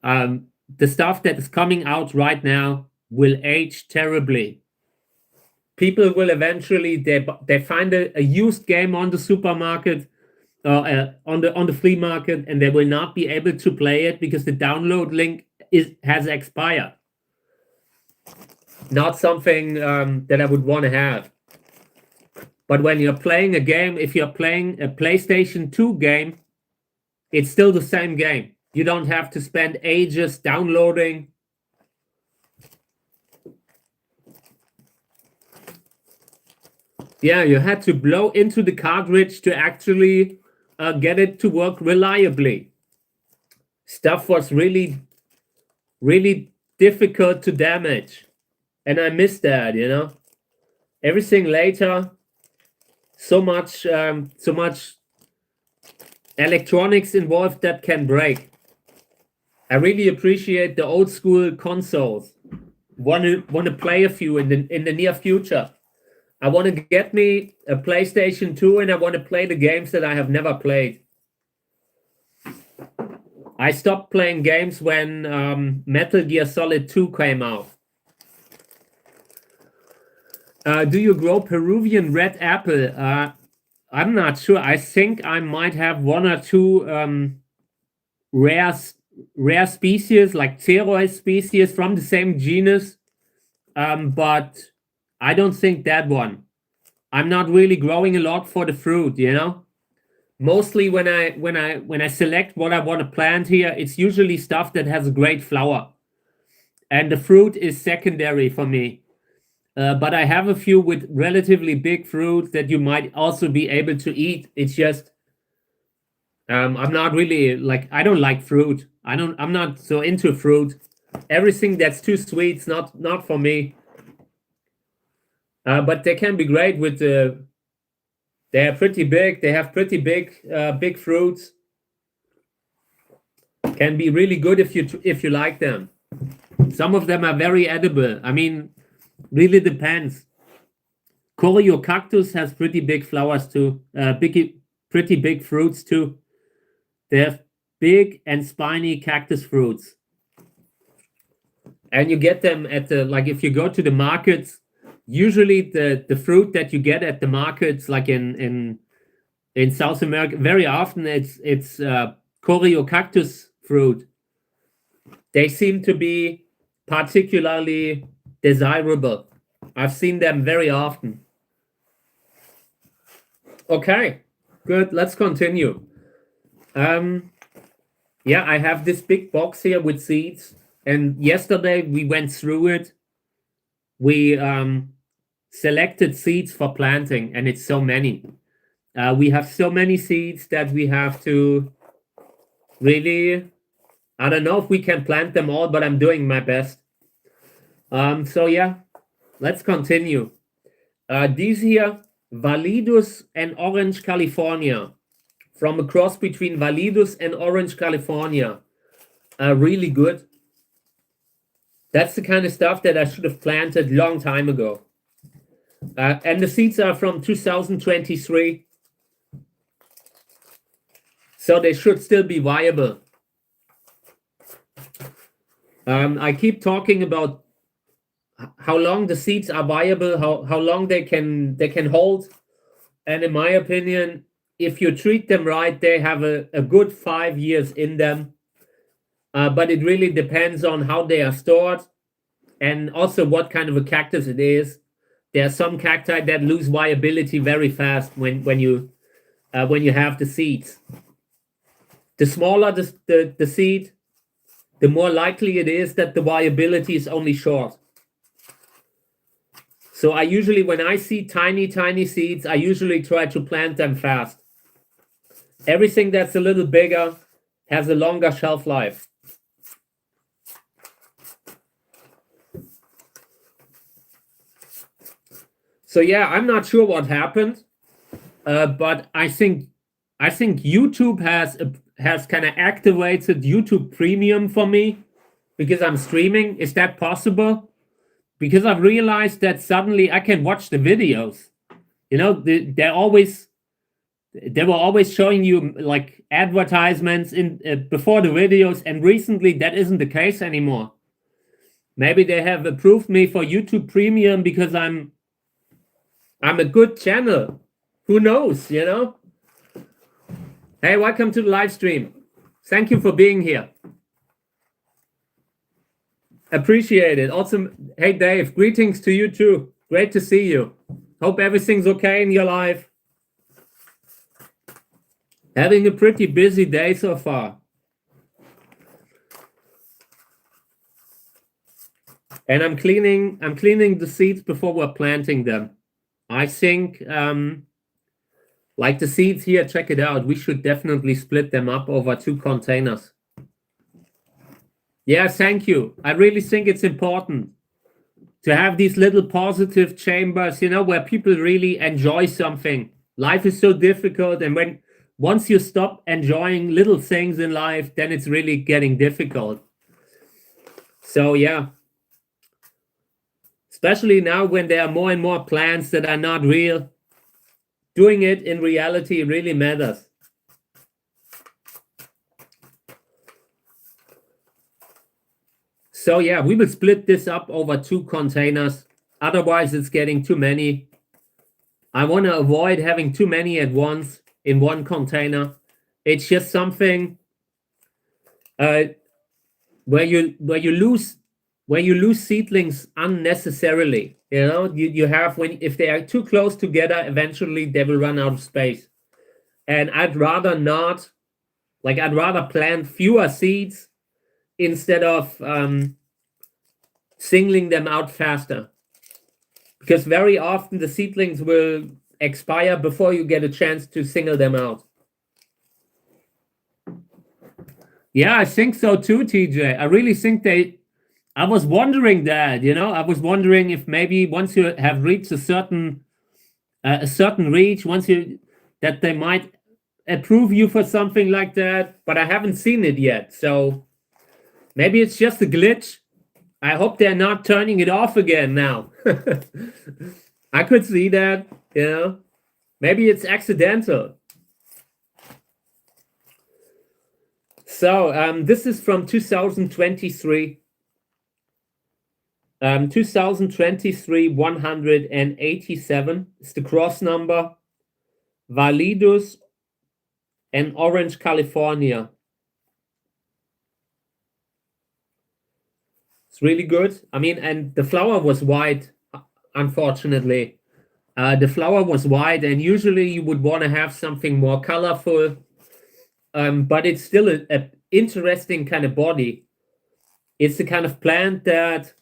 the stuff that is coming out right now will age terribly. People will eventually they find a used game on the supermarket, on the flea market, and they will not be able to play it because the download link has expired. Not something that I would want to have. But when you're playing a game, if you're playing a PlayStation 2 game, it's still the same game. You don't have to spend ages downloading. Yeah, you had to blow into the cartridge to actually get it to work reliably. Stuff was really, really difficult to damage. And I miss that, you know. Everything later, so much electronics involved that can break. I really appreciate the old school consoles. Want to play a few in the near future. I want to get me a PlayStation 2, and I want to play the games that I have never played. I stopped playing games when Metal Gear Solid 2 came out. Do you grow Peruvian red apple? I'm not sure. I think I might have one or two rare species, like Ceroy species from the same genus, but I don't think that one. I'm not really growing a lot for the fruit, you know. Mostly when I select what I want to plant here, it's usually stuff that has a great flower, and the fruit is secondary for me. But I have a few with relatively big fruit that you might also be able to eat. It's just I'm not really like, I don't like fruit. I'm not so into fruit. Everything that's too sweet is not for me. But they can be great with they are pretty big. They have pretty big fruits. Can be really good if you like them. Some of them are very edible. I mean, really depends. Cactus has pretty big flowers too. pretty big fruits too. They have big and spiny cactus fruits. And you get them at the, like if you go to the markets, usually the fruit that you get at the markets, like in South America, very often it's Corio cactus fruit. They seem to be particularly desirable. I've seen them very often. Okay, good. Let's continue. Yeah, I have this big box here with seeds, and yesterday we went through it. We selected seeds for planting, and it's so many. We have so many seeds that we have to really, I don't know if we can plant them all, but I'm doing my best. So yeah, let's continue. These here, Validus and Orange California, from a cross between Validus and Orange California, are really good. That's the kind of stuff that I should have planted long time ago. And the seeds are from 2023. So they should still be viable. I keep talking about how long the seeds are viable, how long they can hold. And in my opinion, if you treat them right, they have a good 5 years in them. But it really depends on how they are stored and also what kind of a cactus it is. There are some cacti that lose viability very fast when you have the seeds. The smaller the seed, the more likely it is that the viability is only short. So I usually, when I see tiny seeds, I usually try to plant them fast. Everything that's a little bigger has a longer shelf life. So yeah, I'm not sure what happened, but I think YouTube has kind of activated YouTube Premium for me because I'm streaming. Is that possible? Because I've realized that suddenly I can watch the videos. You know, they were always showing you like advertisements in before the videos, and recently that isn't the case anymore. Maybe they have approved me for YouTube Premium because I'm a good channel. Who knows, you know? Hey, welcome to the live stream. Thank you for being here. Appreciate it. Also, hey Dave, greetings to you too. Great to see you. Hope everything's okay in your life. Having a pretty busy day so far. And I'm cleaning the seeds before we're planting them. I think like the seeds here, check it out. We should definitely split them up over 2 containers. Yeah, thank you. I really think it's important to have these little positive chambers, you know, where people really enjoy something. Life is so difficult, and once you stop enjoying little things in life, then it's really getting difficult. So yeah, especially now when there are more and more plants that are not real, doing it in reality really matters. So yeah, we will split this up over 2 containers. Otherwise, it's getting too many. I want to avoid having too many at once in one container. It's just something where you lose seedlings unnecessarily. You know, you have, if they are too close together, eventually they will run out of space. And I'd rather plant fewer seeds instead of singling them out faster, because very often the seedlings will expire before you get a chance to single them out. Yeah, I think so too, TJ. I really think I was wondering that, you know, I was wondering if maybe once you have reached a certain reach, that they might approve you for something like that, but I haven't seen it yet. So maybe it's just a glitch. I hope they're not turning it off again now. I could see that, you know. Maybe it's accidental. So this is from 2023. 2023 187 is the cross number. Validus and Orange, California. It's really good. I mean, and the flower was white, unfortunately. The flower was white, and usually you would want to have something more colorful. But it's still a interesting kind of body. It's the kind of plant that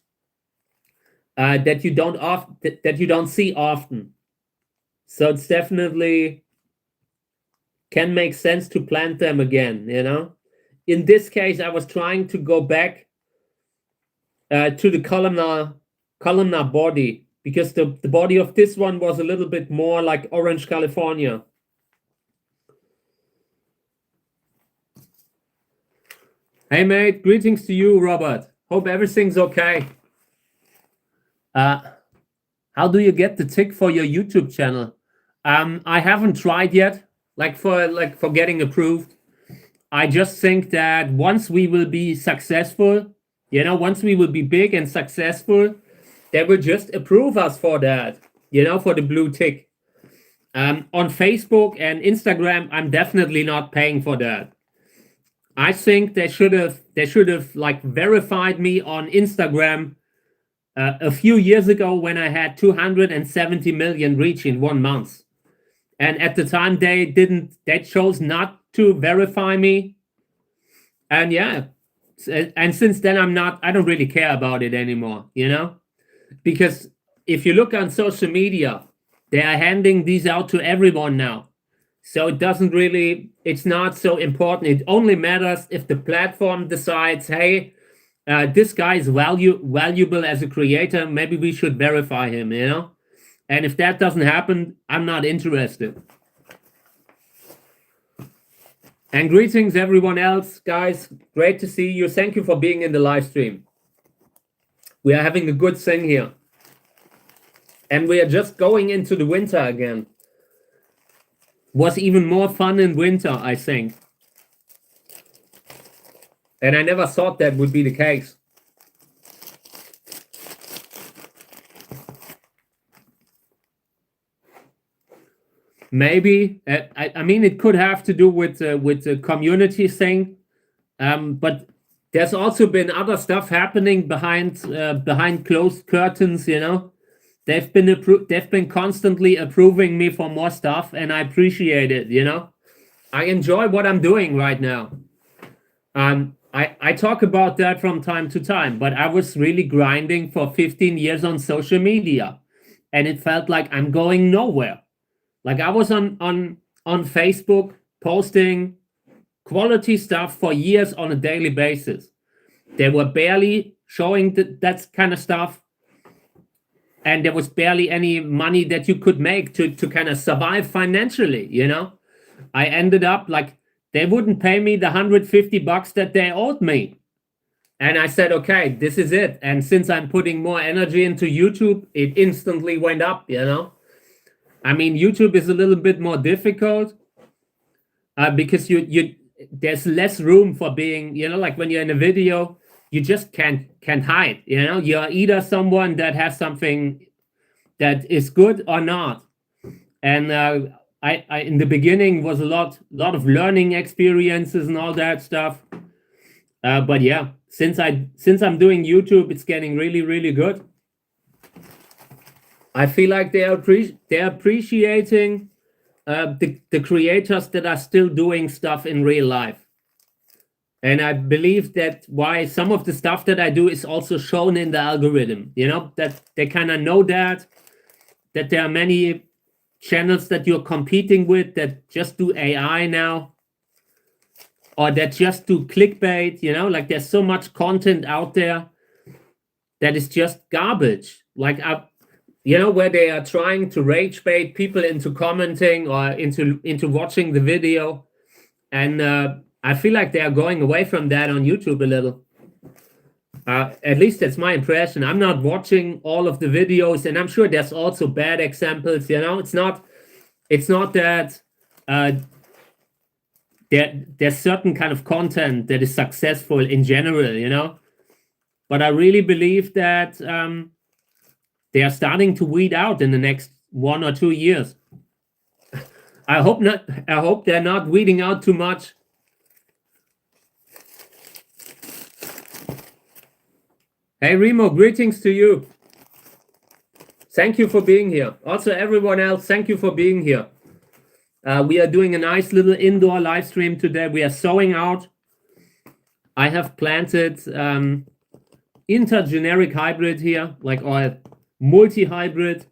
you don't see often. So it's definitely can make sense to plant them again, you know. In this case, I was trying to go back to the columnar body, because the body of this one was a little bit more like Orange, California. Hey mate, greetings to you, Robert. Hope everything's okay. How do you get the tick for your YouTube channel? I haven't tried yet, like for getting approved. I just think that once we will be successful, you know, once we will be big and successful, they will just approve us for that, you know, for the blue tick. On Facebook and Instagram, I'm definitely not paying for that. I think they should have like verified me on Instagram a few years ago when I had 270 million reach in 1 month. And at the time they chose not to verify me. And yeah, and since then I don't really care about it anymore, you know? Because if you look on social media, they are handing these out to everyone now. So it's not so important. It only matters if the platform decides, hey, this guy is valuable as a creator, maybe we should verify him, you know? And if that doesn't happen, I'm not interested. And greetings everyone else, guys. Great to see you. Thank you for being in the live stream. We are having a good thing here. And we are just going into the winter again. Was even more fun in winter, I think. And I never thought that would be the case. Maybe I mean it could have to do with the community thing, but there's also been other stuff happening behind closed curtains. You know, they've been constantly approving me for more stuff, and I appreciate it. You know, I enjoy what I'm doing right now. I talk about that from time to time, but I was really grinding for 15 years on social media, and it felt like I'm going nowhere. Like I was on Facebook posting quality stuff for years on a daily basis. They were barely showing that kind of stuff, and there was barely any money that you could make to kind of survive financially, you know? I ended up like they wouldn't pay me the $150 that they owed me. And I said, okay, this is it. And since I'm putting more energy into YouTube, it instantly went up, you know? I mean, YouTube is a little bit more difficult because there's less room for being, you know, like when you're in a video, you just can't hide, you know? You're either someone that has something that is good or not. And I in the beginning was a lot of learning experiences and all that stuff. But yeah, since I'm doing YouTube, it's getting really, really good. I feel like they're appreciating the creators that are still doing stuff in real life. And I believe that why some of the stuff that I do is also shown in the algorithm, you know, that they kind of know that there are many channels that you're competing with that just do AI now, or that just do clickbait, you know, like there's so much content out there that is just garbage. Like you know, where they are trying to rage bait people into commenting or into watching the video. And I feel like they are going away from that on YouTube a little. At least that's my impression. I'm not watching all of the videos, and I'm sure there's also bad examples, you know. It's not that there's certain kind of content that is successful in general, you know. But I really believe that they are starting to weed out in the next 1 or 2 years. I hope not. I hope they're not weeding out too much. Hey Remo, greetings to you. Thank you for being here. Also, everyone else, thank you for being here. We are doing a nice little indoor live stream today. We are sowing out. I have planted intergeneric hybrid here, like or multi-hybrid,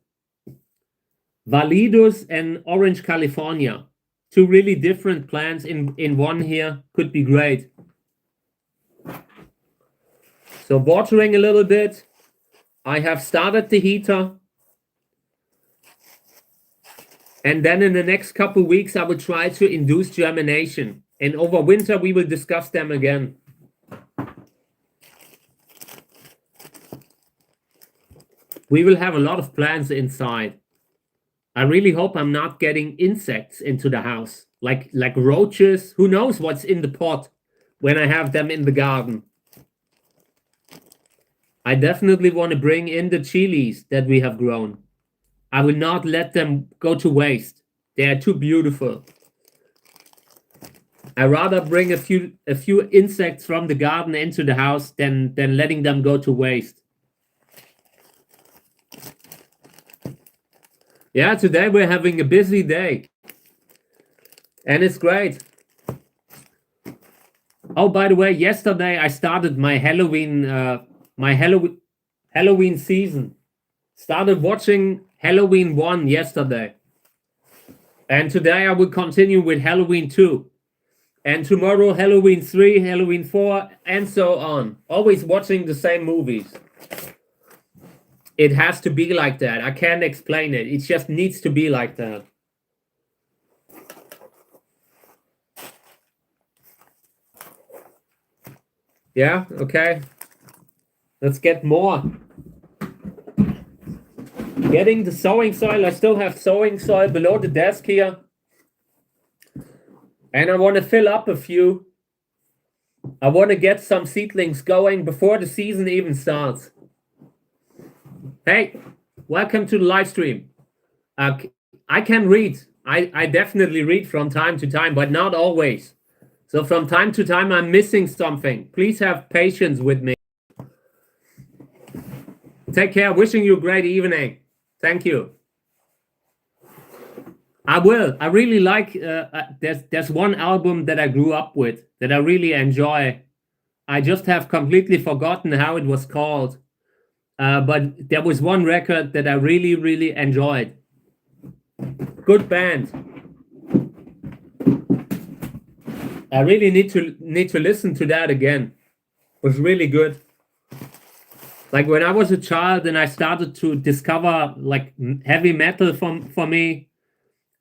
Validus and Orange California. 2 really different plants in one here. Could be great. So watering a little bit. I have started the heater. And then in the next couple weeks, I will try to induce germination. And over winter, we will discuss them again. We will have a lot of plants inside. I really hope I'm not getting insects into the house, like roaches. Who knows what's in the pot when I have them in the garden. I definitely want to bring in the chilies that we have grown. I will not let them go to waste. They are too beautiful. I rather bring a few insects from the garden into the house than letting them go to waste. Yeah, today we're having a busy day. And it's great. Oh, by the way, yesterday I started my Halloween Halloween season. Started watching Halloween 1 yesterday. And today I will continue with Halloween 2. And tomorrow Halloween 3, Halloween 4, and so on. Always watching the same movies. It has to be like that. I can't explain it. It just needs to be like that. Yeah, okay. Let's get more. Getting the sowing soil. I still have sowing soil below the desk here. And I want to fill up a few. I want to get some seedlings going before the season even starts. Hey, welcome to the live stream. I can read. I definitely read from time to time, but not always. So from time to time, I'm missing something. Please have patience with me. Take care. Wishing you a great evening. Thank you. I will. I really like, there's one album that I grew up with that I really enjoy. I just have completely forgotten how it was called. But there was one record that I really, really enjoyed. Good band. I really need to listen to that again. It was really good. Like when I was a child and I started to discover like heavy metal for me,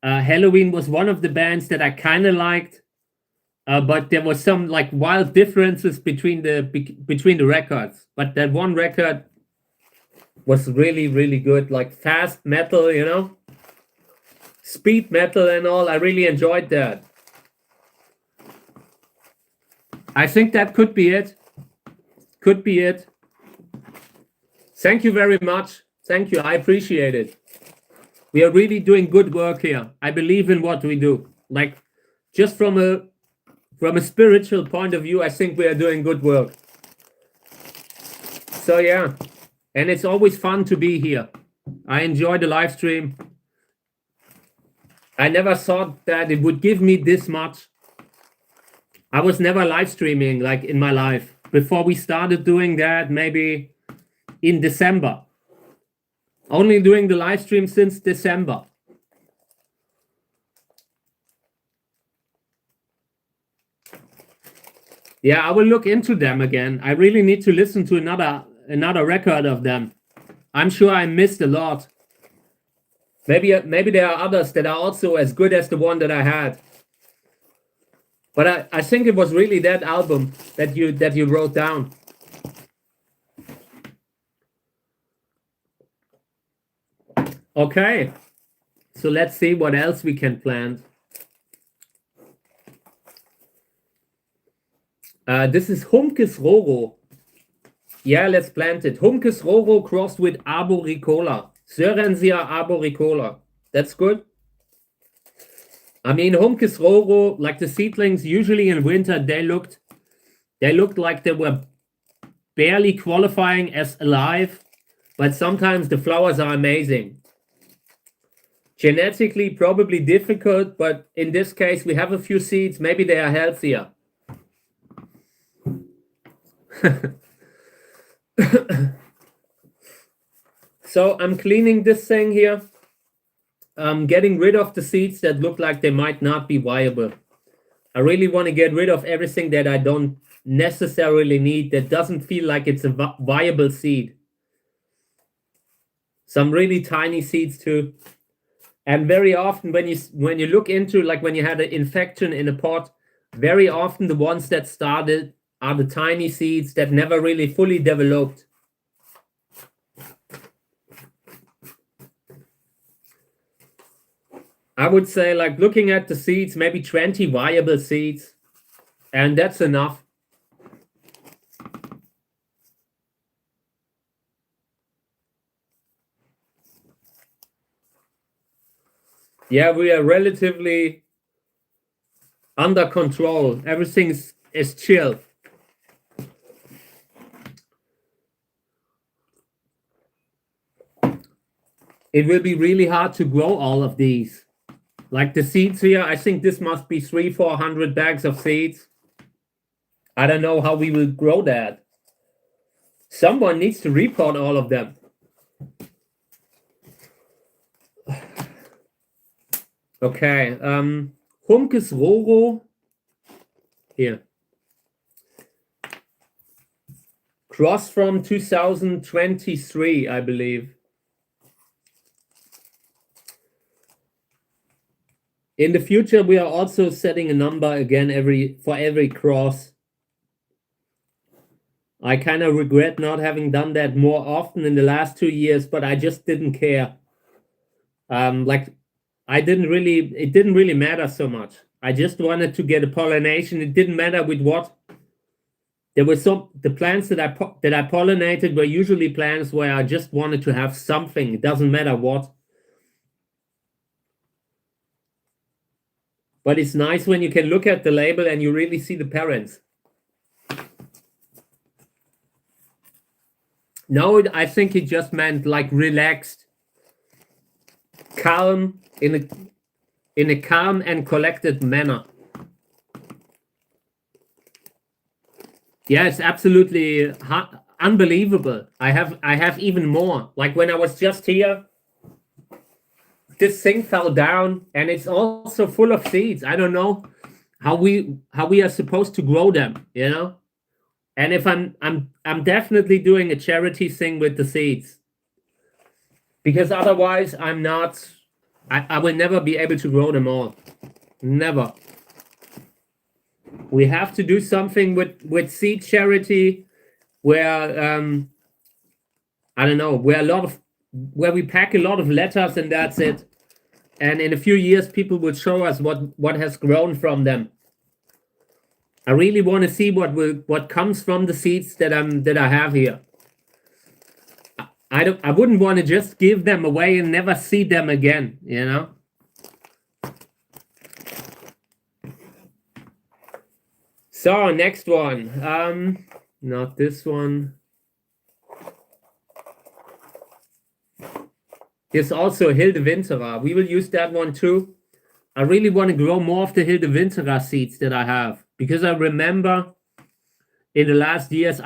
Halloween was one of the bands that I kind of liked, but there was some like wild differences between the records. But that one record was really, really good, like fast metal, you know, speed metal and all. I really enjoyed that. I think that could be it. Could be it. Thank you very much. Thank you. I appreciate it. We are really doing good work here. I believe in what we do. Like just from a spiritual point of view, I think we are doing good work. So yeah, and it's always fun to be here. I enjoy the live stream. I never thought that it would give me this much. I was never live streaming like in my life. Before we started doing that, maybe in December. Only doing the live stream since December. Yeah, I will look into them again. I really need to listen to another record of them. I'm sure I missed a lot. Maybe there are others that are also as good as the one that I had. But I think it was really that album that you wrote down. Okay, so let's see what else we can plant. This is Humkes Roro. Yeah, let's plant it. Humkes Roro crossed with Arboricola. Sörensia arboricola. That's good. I mean, Humkes Roro, like the seedlings, usually in winter, they looked like they were barely qualifying as alive, but sometimes the flowers are amazing. Genetically, probably difficult, but in this case, we have a few seeds. Maybe they are healthier. So I'm cleaning this thing here. I'm getting rid of the seeds that look like they might not be viable. I really want to get rid of everything that I don't necessarily need, that doesn't feel like it's a viable seed. Some really tiny seeds too. And very often when you look into, like when you had an infection in a pot, very often the ones that started are the tiny seeds that never really fully developed. I would say, like, looking at the seeds, maybe 20 viable seeds, and that's enough. Yeah, we are relatively under control. Everything is chill. It will be really hard to grow all of these. Like the seeds here, I think this must be 300-400 bags of seeds. I don't know how we will grow that. Someone needs to report all of them. Okay, Humkes Roro. Here. Cross from 2023, I believe. In the future, we are also setting a number again for every cross. I kind of regret not having done that more often in the last 2 years, but I just didn't care. Like it didn't really matter so much. I just wanted to get a pollination. It didn't matter with what. There were the plants that I pollinated were usually plants where I just wanted to have something. It doesn't matter what. But it's nice when you can look at the label and you really see the parents. No, I think it just meant like relaxed, calm, in a calm and collected manner. Yeah, it's absolutely unbelievable. I have even more. Like when I was just here, this thing fell down, and it's also full of seeds. I don't know how we are supposed to grow them, you know. And if I'm definitely doing a charity thing with the seeds, because otherwise I will never be able to grow them all. Never. We have to do something with seed charity where I don't know, where we pack a lot of letters and that's it. And in a few years, people will show us what has grown from them. I really want to see what comes from the seeds that I have here. I wouldn't want to just give them away and never see them again, you know. So next one, not this one. Here's also Hildewinterer. We will use that one too. I really want to grow more of the Hildewinterer seeds that I have, because I remember in the last years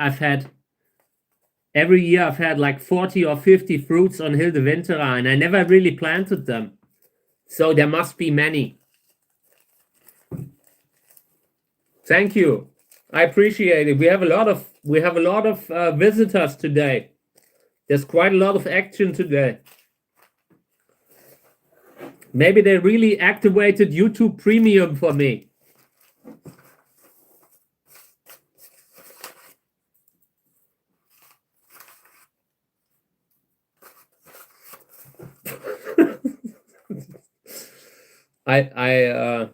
every year I've had like 40 or 50 fruits on Hildewinterer, and I never really planted them. So there must be many. Thank you. I appreciate it. We have a lot of visitors today. There's quite a lot of action today. Maybe they really activated YouTube Premium for me. I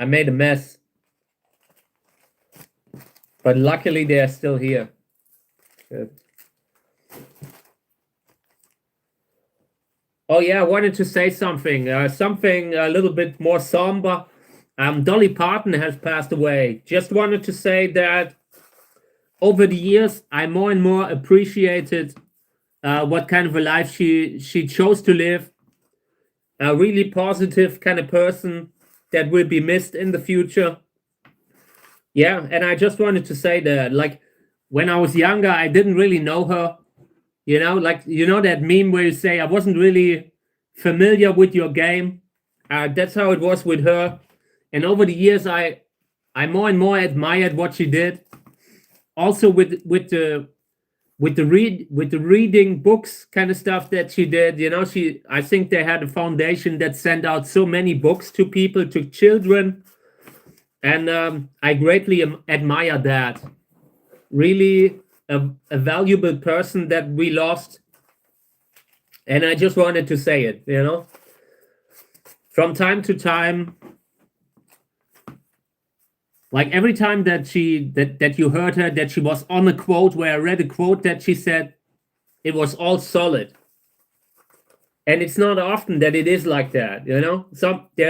made a mess. But luckily they are still here. Good. Oh yeah, I wanted to say something. Something a little bit more somber. Dolly Parton has passed away. Just wanted to say that over the years, I more and more appreciated what kind of a life she chose to live. A really positive kind of person that will be missed in the future. Yeah, and I just wanted to say that, like, when I was younger, I didn't really know her. Like, that meme where you say, I wasn't really familiar with your game. That's how it was with her. And over the years, I more and more admired what she did. Also with the reading books kind of stuff that she did. I think they had a foundation that sent out so many books to people, to children, and I greatly admire that. Really a valuable person that we lost, and I just wanted to say it. From time to time, like every time that you heard her, that she was on a quote, where I read a quote that she said, it was all solid. And it's not often that it is like that. There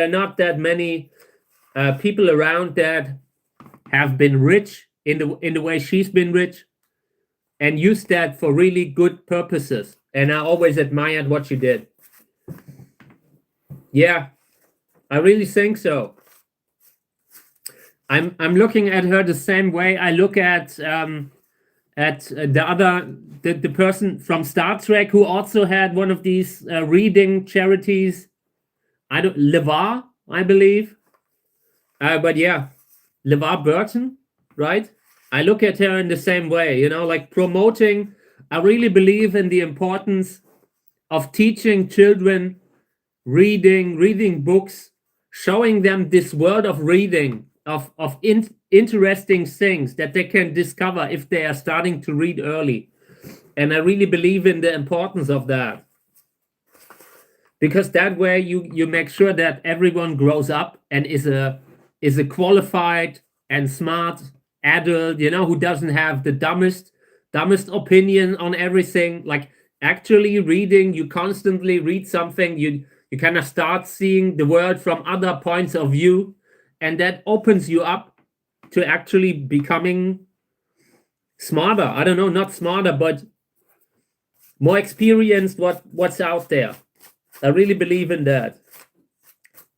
are not that many people around that have been rich in the way she's been rich, and used that for really good purposes. And I always admired what she did. Yeah, I really think so. I'm looking at her the same way I look at the person from Star Trek who also had one of these reading charities. LeVar, I believe. But yeah, LeVar Burton, right? I look at her in the same way, like promoting. I really believe in the importance of teaching children reading books, showing them this world of reading, of interesting things that they can discover if they are starting to read early. And I really believe in the importance of that, because that way you make sure that everyone grows up and is a qualified and smart adult, who doesn't have the dumbest opinion on everything. Like, actually reading, you constantly read something, you kind of start seeing the world from other points of view, and that opens you up to actually becoming smarter. I don't know, not smarter, but more experienced what's out there. I really believe in that.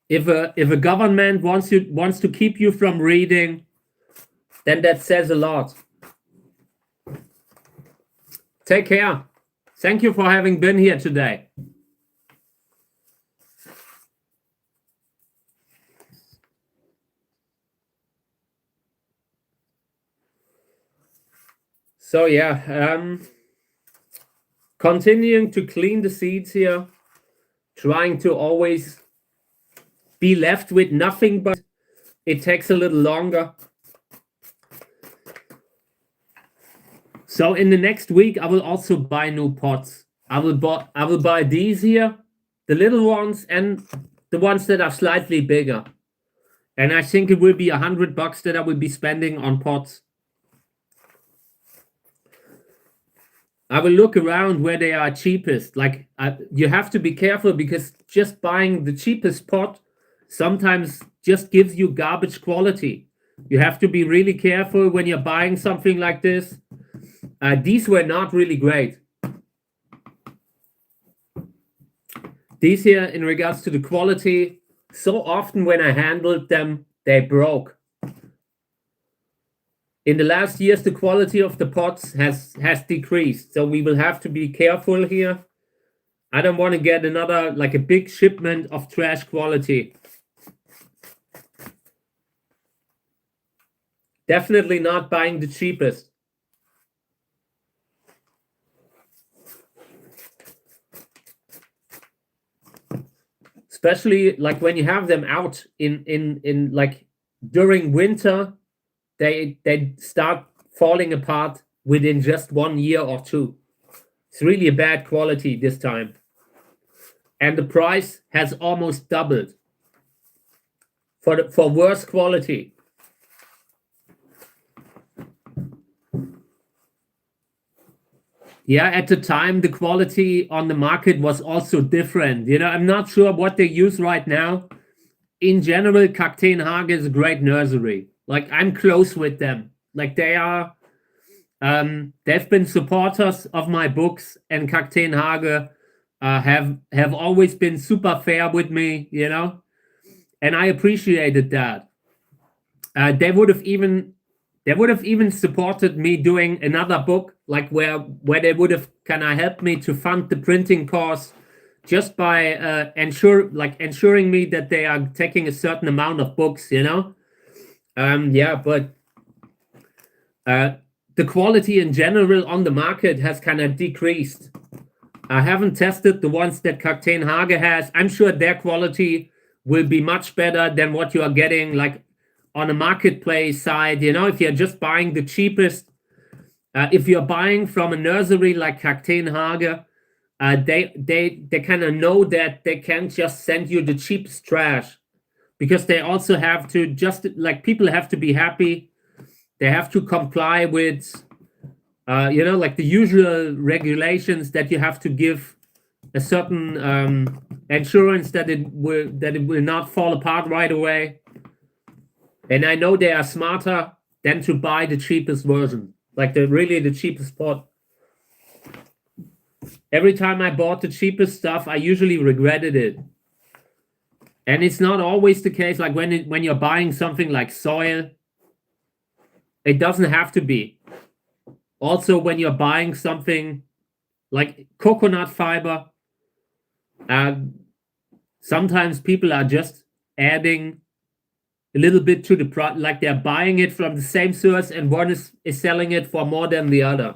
If a government wants to keep you from reading, then that says a lot. Take care. Thank you for having been here today. So yeah, continuing to clean the seeds here, trying to always be left with nothing, but it takes a little longer. So in the next week, I will also buy new pots. I will buy these here, the little ones, and the ones that are slightly bigger. And I think it will be $100 that I will be spending on pots. I will look around where they are cheapest. Like, you have to be careful, because just buying the cheapest pot sometimes just gives you garbage quality. You have to be really careful when you're buying something like this. These were not really great. These here, in regards to the quality, so often when I handled them, they broke. In the last years, the quality of the pots has decreased, so we will have to be careful here. I don't want to get another, like a big shipment of trash quality. Definitely not buying the cheapest. Especially like when you have them out in like during winter, they start falling apart within just 1 year or two. It's really a bad quality this time. And the price has almost doubled for worse quality. Yeah, at the time, the quality on the market was also different. I'm not sure what they use right now. In general, Cactusjerk is a great nursery. Like, I'm close with them. Like, they've been supporters of my books, and Cactusjerk have always been super fair with me, and I appreciated that. They would have even supported me doing another book, like where they would have kind of helped me to fund the printing costs, just by ensuring me that they are taking a certain amount of books. Yeah, but the quality in general on the market has kind of decreased. I haven't tested the ones that Cactusjerk has. I'm sure their quality will be much better than what you are getting, like, on a marketplace side. If you're just buying the cheapest, if you're buying from a nursery like Cactusjerk, they kind of know that they can't just send you the cheapest trash, because they also have to, just like, people have to be happy. They have to comply with like the usual regulations, that you have to give a certain insurance that it will not fall apart right away. And I know they are smarter than to buy the cheapest version, like the cheapest pot. Every time I bought the cheapest stuff, I usually regretted it. And it's not always the case. Like, when you're buying something like soil, it doesn't have to be. Also, when you're buying something like coconut fiber, sometimes people are just adding a little bit to the product, like they're buying it from the same source, and one is selling it for more than the other.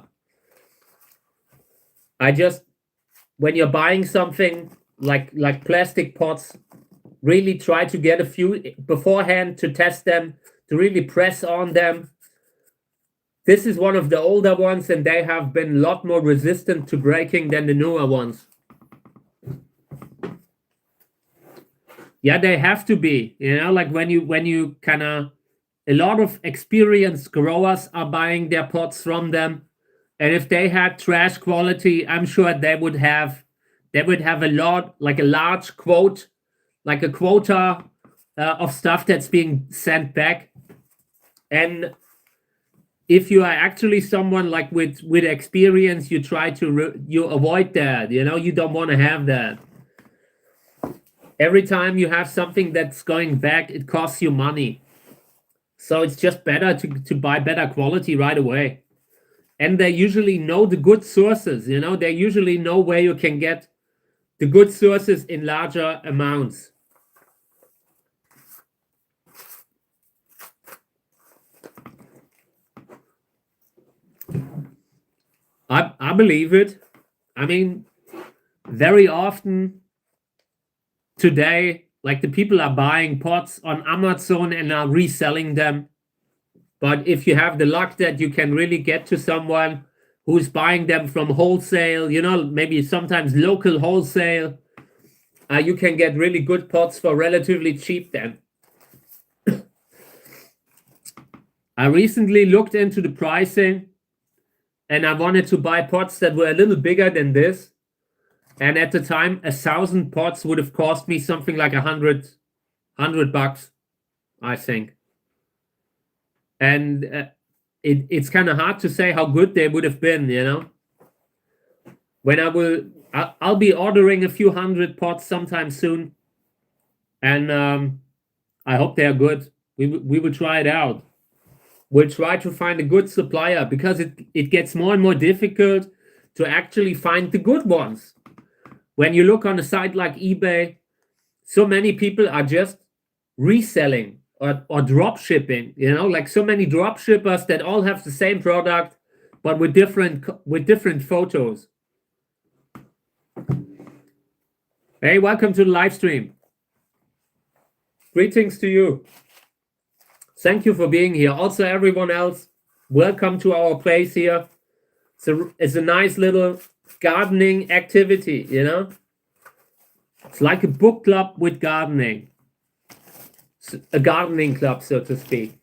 When you're buying something like plastic pots, really try to get a few beforehand to test them, to really press on them. This is one of the older ones, and they have been a lot more resistant to breaking than the newer ones. Yeah, they have to be. Like, when you kind of, a lot of experienced growers are buying their pots from them, and if they had trash quality, I'm sure they would have a lot, like a large quote, like a quota of stuff that's being sent back. And if you are actually someone like with experience, you try to you avoid that. You don't want to have that. Every time you have something that's going back, it costs you money. So it's just better to buy better quality right away. And they usually know the good sources. They usually know where you can get the good sources in larger amounts. I believe it. I mean, very often today, like, the people are buying pots on Amazon and are reselling them. But if you have the luck that you can really get to someone who's buying them from wholesale, maybe sometimes local wholesale, you can get really good pots for relatively cheap then. I recently looked into the pricing, and I wanted to buy pots that were a little bigger than this. And at the time, 1,000 pots would have cost me something like $100, I think. And it's kind of hard to say how good they would have been, When I'll be ordering a few hundred pots sometime soon, and I hope they are good. We will try it out. We'll try to find a good supplier, because it gets more and more difficult to actually find the good ones. When you look on a site like eBay, so many people are just reselling or drop shipping, like so many drop shippers that all have the same product, but with different photos. Hey, welcome to the live stream. Greetings to you. Thank you for being here. Also, everyone else, welcome to our place here. It's a nice little gardening activity, It's like a book club with gardening. It's a gardening club, so to speak.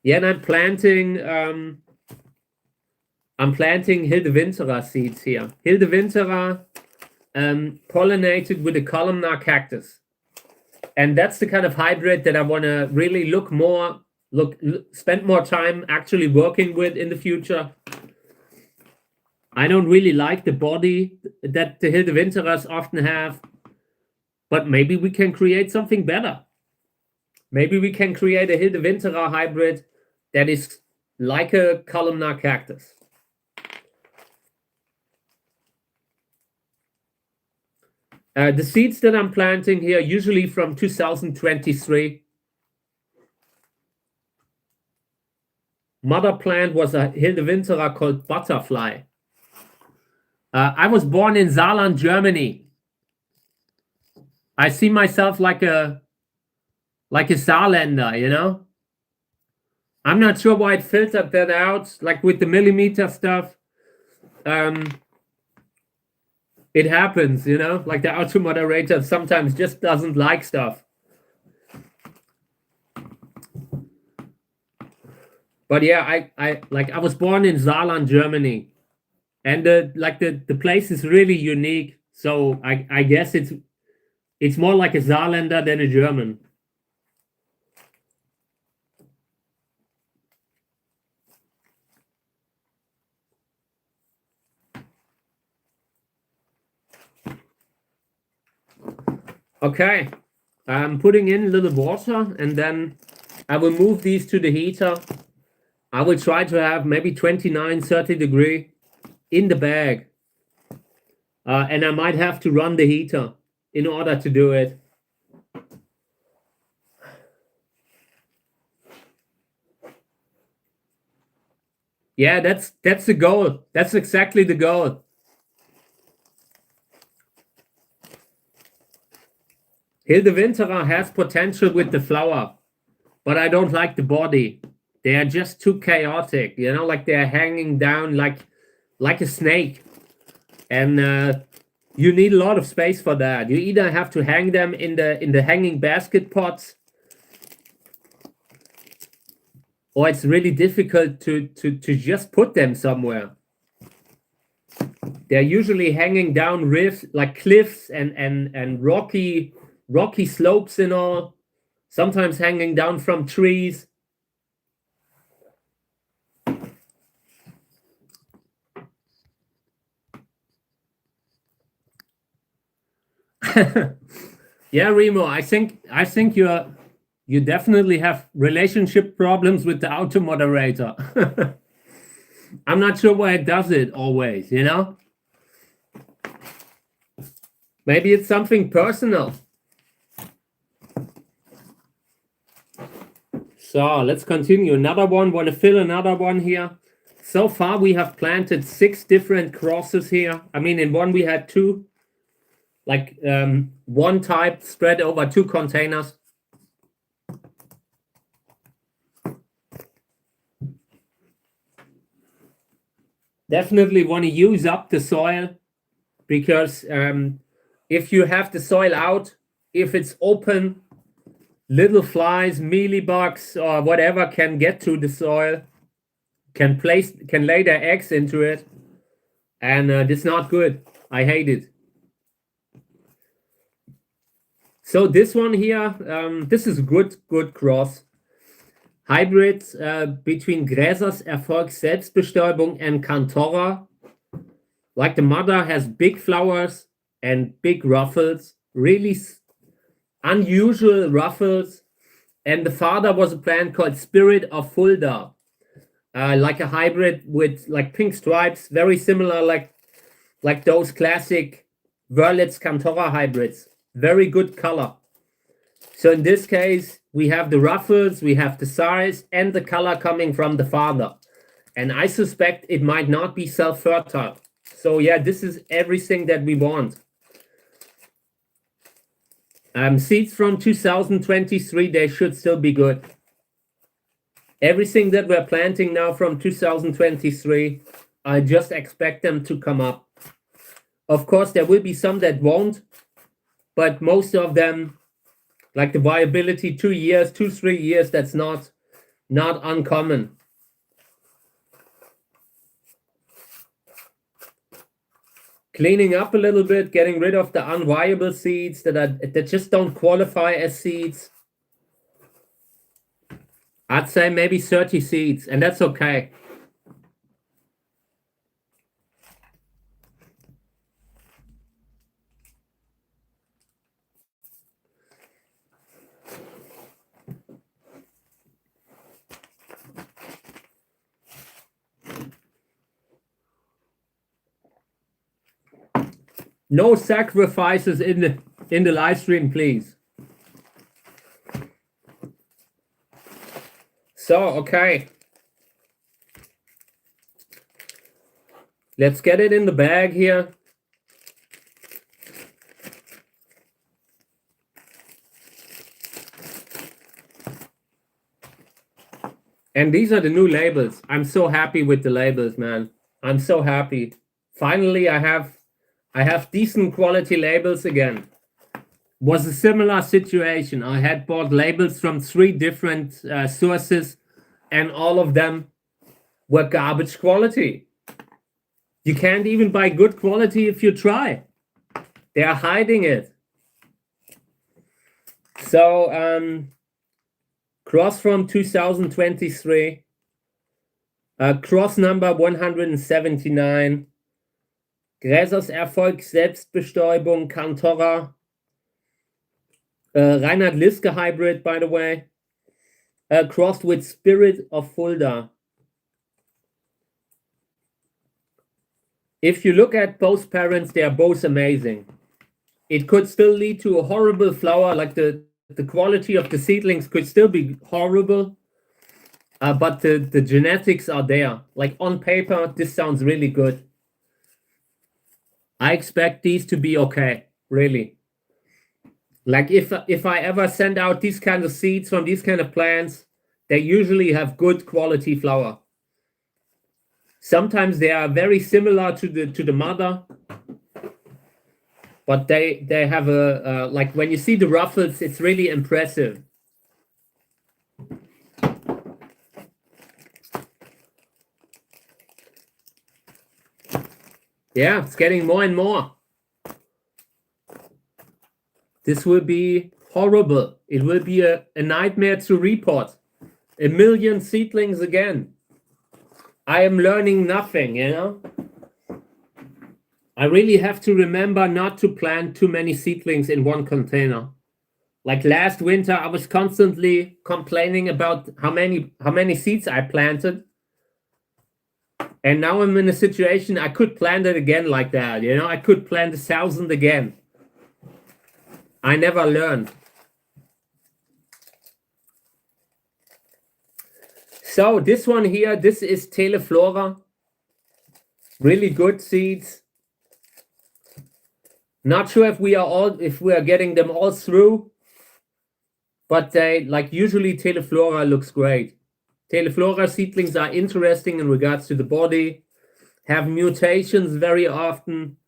Yeah, and I'm planting I'm planting Hildewinterer seeds here. Hildewinterer pollinated with a columnar cactus. And that's the kind of hybrid that I want to really spend more time actually working with in the future. I don't really like the body that the Hildewinterers often have, but maybe we can create something better. Maybe we can create a Hildewinterer hybrid that is like a columnar cactus. The seeds that I'm planting here, usually from 2023. Mother plant was a Hildewinterer called Butterfly. I was born in Saarland, Germany. I see myself like a Saarländer, you know? I'm not sure why it filtered that out, like with the millimeter stuff. It happens, you know? Like the auto moderator sometimes just doesn't like stuff. But yeah, I was born in Saarland, Germany. And the place is really unique. So I guess it's more like a Saarländer than a German. Okay, I'm putting in a little water and then I will move these to the heater. I will try to have maybe 29, 30 degree in the bag. And I might have to run the heater in order to do it. Yeah, that's the goal. That's exactly the goal. Hildewinterer has potential with the flower, but I don't like the body. They are just too chaotic, you know, like they're hanging down like a snake. And you need a lot of space for that. You either have to hang them in the hanging basket pots, or it's really difficult to just put them somewhere. They're usually hanging down rifts, like cliffs and rocky slopes and all, sometimes hanging down from trees. Yeah, Remo, I think you definitely have relationship problems with the auto moderator. I'm not sure why it does it always, you know? Maybe it's something personal. So let's continue. Another one, want to fill another one here. So far we have planted 6 different crosses here. I mean, in one we had 2, like one type spread over 2 containers. Definitely want to use up the soil, because if you have the soil out, if it's open, little flies, mealybugs, or whatever can get to the soil, can lay their eggs into it, and it's not good. I hate it. So this one here, this is good cross. Hybrid between Gräsers Erfolg Selbstbestäubung and Cantora. Like the mother has big flowers and big ruffles, really unusual ruffles. And the father was a plant called Spirit of Fulda, like a hybrid with like pink stripes, very similar like those classic Wörlitz Cantora hybrids. Very good color. So in this case, we have the ruffles, we have the size, and the color coming from the father. And I suspect it might not be self-fertile. So yeah, this is everything that we want. Seeds from 2023, they should still be good. Everything that we're planting now from 2023, I just expect them to come up. Of course, there will be some that won't, but most of them, like the viability 2 years, 3 years, that's not uncommon. cleaning up a little bit, getting rid of the unviable seeds that just don't qualify as seeds. I'd say maybe 30 seeds, and that's okay. No sacrifices in the live stream, please. So, okay. Let's get it in the bag here. And these are the new labels. I'm so happy with the labels, man. I'm so happy. Finally, I have decent quality labels again. Was a similar situation. I had bought labels from 3 different sources, and all of them were garbage quality. You can't even buy good quality if you try. They are hiding it. So, cross from 2023, cross number 179, Gräsers Erfolg, Selbstbestäubung, Cantora, Reinhard Liske hybrid, by the way, crossed with Spirit of Fulda. If you look at both parents, they are both amazing. It could still lead to a horrible flower, like the quality of the seedlings could still be horrible, but the genetics are there. Like on paper, this sounds really good. I expect these to be okay, really. Like if I ever send out these kind of seeds from these kind of plants, they usually have good quality flower. Sometimes they are very similar to the mother, but they have a like when you see the ruffles, it's really impressive. Yeah, it's getting more and more. This will be horrible. It will be a nightmare to repot. 1 million seedlings again. I am learning nothing, you know? I really have to remember not to plant too many seedlings in one container. Like last winter, I was constantly complaining about how many seeds I planted. And now I'm in a situation I could plant it again like that, you know? I could plant 1,000 again. I never learned. So this one here, this is Teleflora. Really good seeds. Not sure if we are getting them all through, but they like usually Teleflora looks great. Teleflora seedlings are interesting in regards to the body, have mutations very often.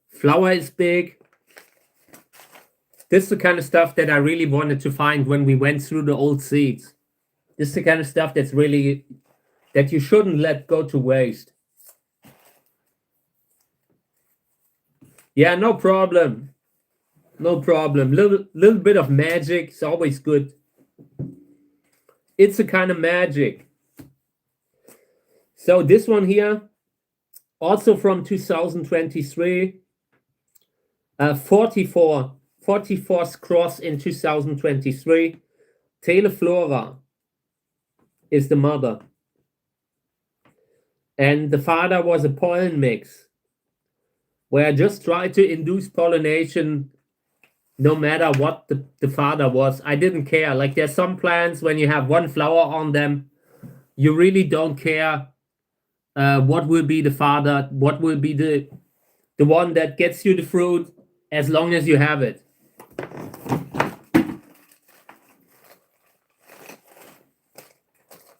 Flower is big. This is the kind of stuff that I really wanted to find when we went through the old seeds. This is the kind of stuff that's really, that you shouldn't let go to waste. Yeah, no problem. No problem. Little bit of magic is always good. It's a kind of magic. So this one here, also from 2023, 44th cross in 2023. Teleflora is the mother. And the father was a pollen mix, where I just tried to induce pollination no matter what the father was. I didn't care. Like there's some plants, when you have one flower on them, you really don't care what will be the father, what will be the one that gets you the fruit, as long as you have it.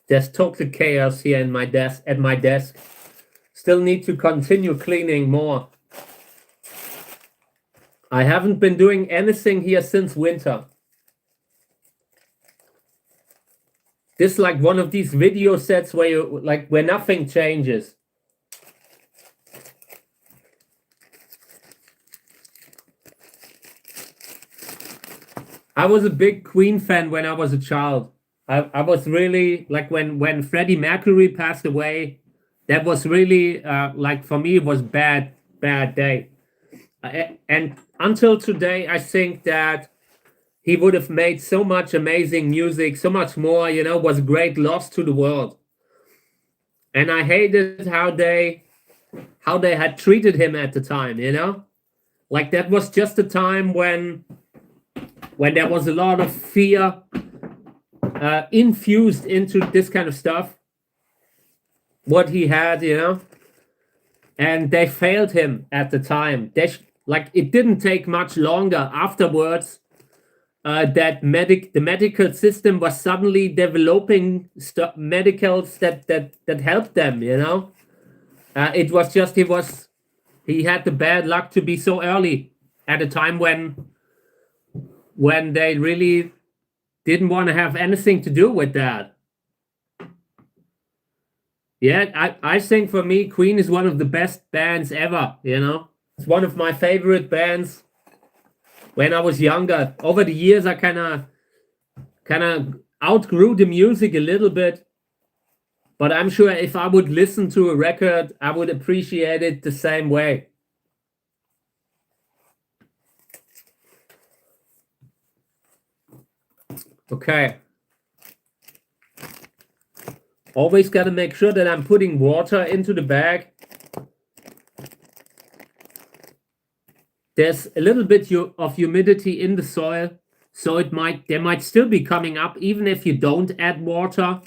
There's total chaos here in my desk, at my desk. Still need to continue cleaning more. I haven't been doing anything here since winter. This is like one of these video sets where where nothing changes. I was a big Queen fan when I was a child. I was really like when Freddie Mercury passed away. That was really like for me it was bad day. And until today, I think that he would have made so much amazing music, so much more. Was a great loss to the world. And I hated how they had treated him at the time. Like that was just a time when there was a lot of fear infused into this kind of stuff, what he had, and they failed him at the time. Like it didn't take much longer afterwards that the medical system was suddenly developing medicals that helped them. It was just he had the bad luck to be so early at a time when they really didn't want to have anything to do with that. Yeah, I think for me, Queen is one of the best bands ever. It's one of my favorite bands. When I was younger, over the years, I kind of outgrew the music a little bit. But I'm sure if I would listen to a record, I would appreciate it the same way. Okay. Always got to make sure that I'm putting water into the bag. There's a little bit of humidity in the soil, so they might still be coming up even if you don't add water.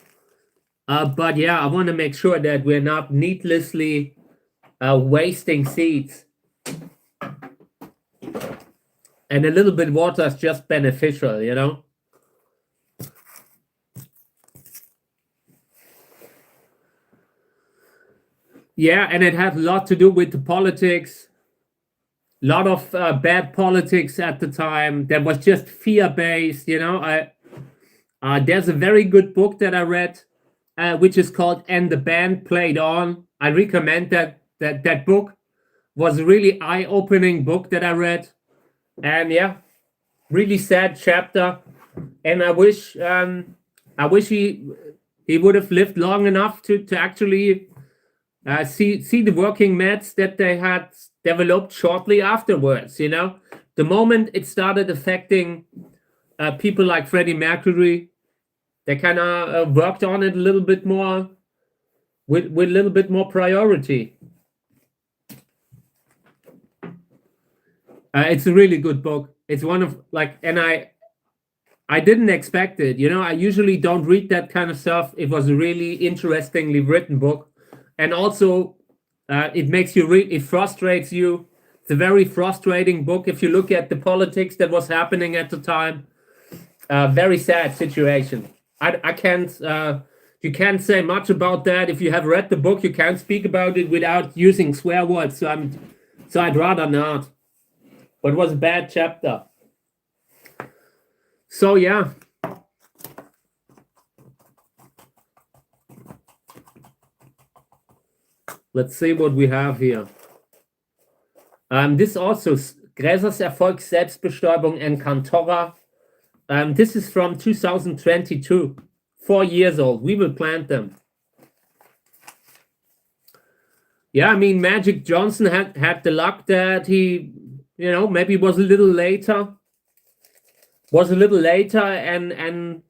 But yeah, I want to make sure that we're not needlessly wasting seeds. And a little bit of water is just beneficial, Yeah, and it had a lot to do with the politics. A lot of bad politics at the time that was just fear-based. There's a very good book that I read, which is called "And the Band Played On." I recommend that book. Was a really eye-opening book that I read, and yeah, really sad chapter. And I wish he would have lived long enough to actually see the working meds that they had developed shortly afterwards. The moment it started affecting people like Freddie Mercury, they kind of worked on it a little bit more with a little bit more priority. It's a really good book. It's one of and I didn't expect it. I usually don't read that kind of stuff. It was a really interestingly written book. And also, it makes you it frustrates you. It's a very frustrating book if you look at the politics that was happening at the time. Very sad situation. I can't. You can't say much about that. If you have read the book, you can't speak about it without using swear words. So I'd rather not. But it was a bad chapter. So yeah. Let's see what we have here. This also Gräsers Erfolg, Selbstbestäubung and Cantora. This is from 2022. 4 years old. We will plant them. Yeah, I mean, Magic Johnson had the luck that he, maybe was a little later. And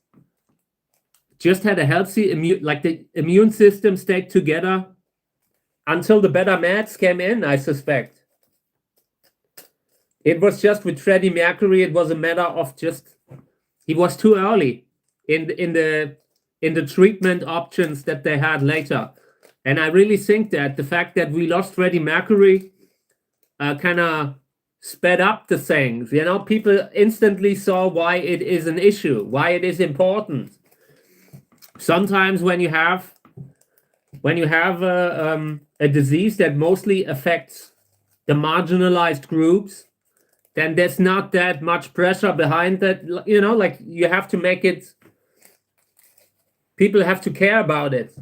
just had a healthy the immune system stayed together until the better meds came in, I suspect. It was just with Freddie Mercury, it was a matter of just he was too early in the treatment options that they had later. And I really think that the fact that we lost Freddie Mercury kind of sped up the things. People instantly saw why it is an issue, why it is important. Sometimes when you have a disease that mostly affects the marginalized groups, then there's not that much pressure behind that. You have to make it. People have to care about it.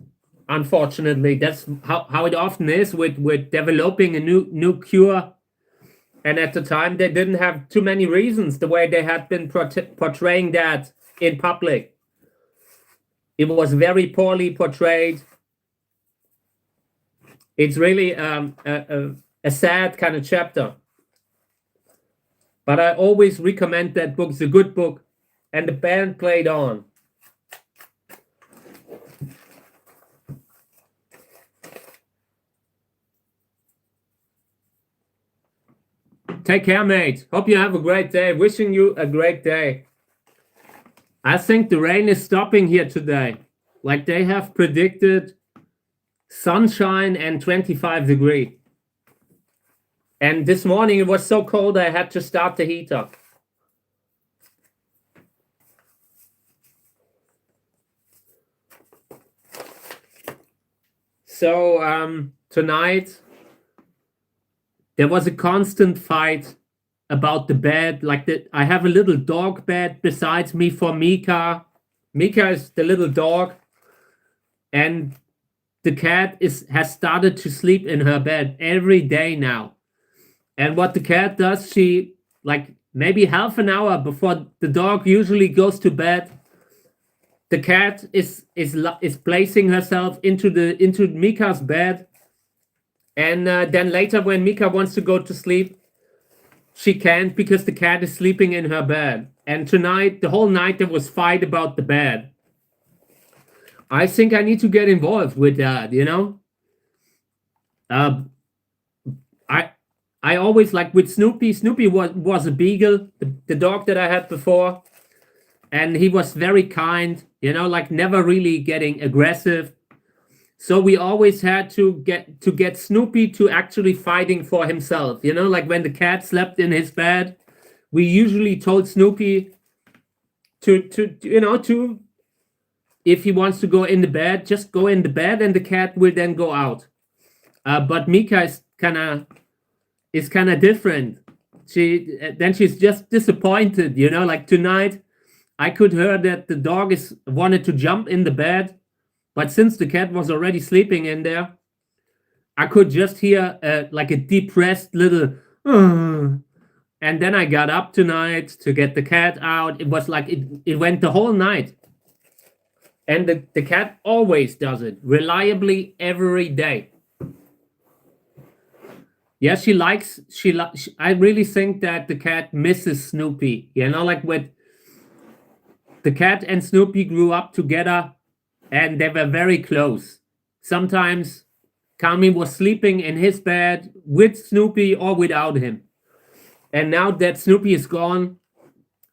Unfortunately, that's how it often is with developing a new cure And at the time, they didn't have too many reasons the way they had been portraying that in public. It was very poorly portrayed. It's really a sad kind of chapter. But I always recommend that book. It's a good book. And the band played on. Take care, mate. Hope you have a great day. Wishing you a great day. I think the rain is stopping here today. Like they have predicted sunshine and 25 degrees. And this morning it was so cold I had to start the heater. So tonight there was a constant fight about the bed. Like I have a little dog bed besides me for Mika. Mika is the little dog, and the cat has started to sleep in her bed every day now. And what the cat does, she, like maybe half an hour before the dog usually goes to bed, the cat is placing herself into Mika's bed. And then later when Mika wants to go to sleep, she can't because the cat is sleeping in her bed. And tonight, the whole night, there was fight about the bed. I think I need to get involved with that, you know? I always, like with Snoopy. Snoopy was a beagle, the dog that I had before. And he was very kind, you know, like never really getting aggressive. So we always had to get Snoopy to actually fighting for himself. You know, like when the cat slept in his bed, we usually told Snoopy to if he wants to go in the bed, just go in the bed, and the cat will then go out. But Mika is kind of different. She's just disappointed. You know, like tonight, I could hear that the dog wanted to jump in the bed. But since the cat was already sleeping in there, I could just hear like a depressed little, and then I got up tonight to get the cat out. It was like it went the whole night. And the cat always does it, reliably every day. Yeah, I really think that the cat misses Snoopy. You know, like with the cat and Snoopy grew up together. And they were very close. Sometimes Kami was sleeping in his bed with Snoopy or without him. And now that Snoopy is gone,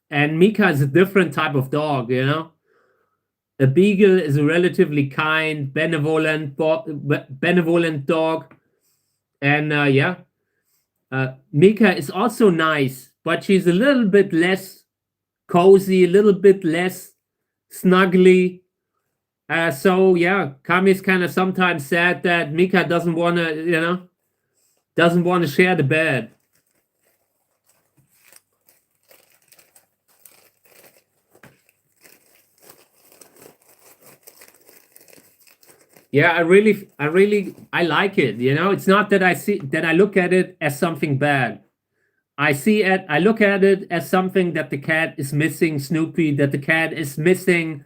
and Mika is a different type of dog, you know? A beagle is a relatively kind, benevolent dog. And Mika is also nice, but she's a little bit less cozy, a little bit less snuggly. So yeah, Kami's kind of sometimes sad that Mika doesn't want to share the bed. Yeah, I like it. You know, it's not that I look at it as something bad. I look at it as something that the cat is missing Snoopy, that the cat is missing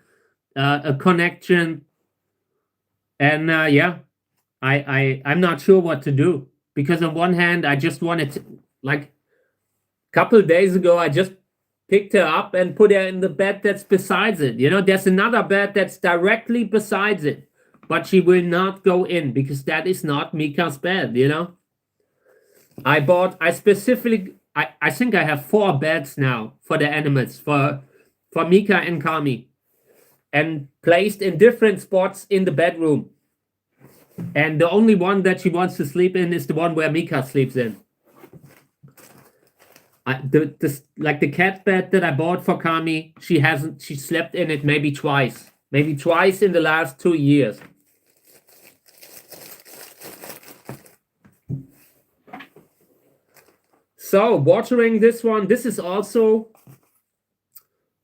a connection. And I'm not sure what to do, because on one hand I just wanted to, like a couple of days ago, I just picked her up and put her in the bed that's besides it. You know, there's another bed that's directly besides it, but she will not go in because that is not Mika's bed. You know, I think I have 4 beds now for the animals, for Mika and Kami, and placed in different spots in the bedroom. And the only one that she wants to sleep in is the one where Mika sleeps in. The cat bed that I bought for Kami, she slept in it maybe twice in the last 2 years. So watering this one, this is also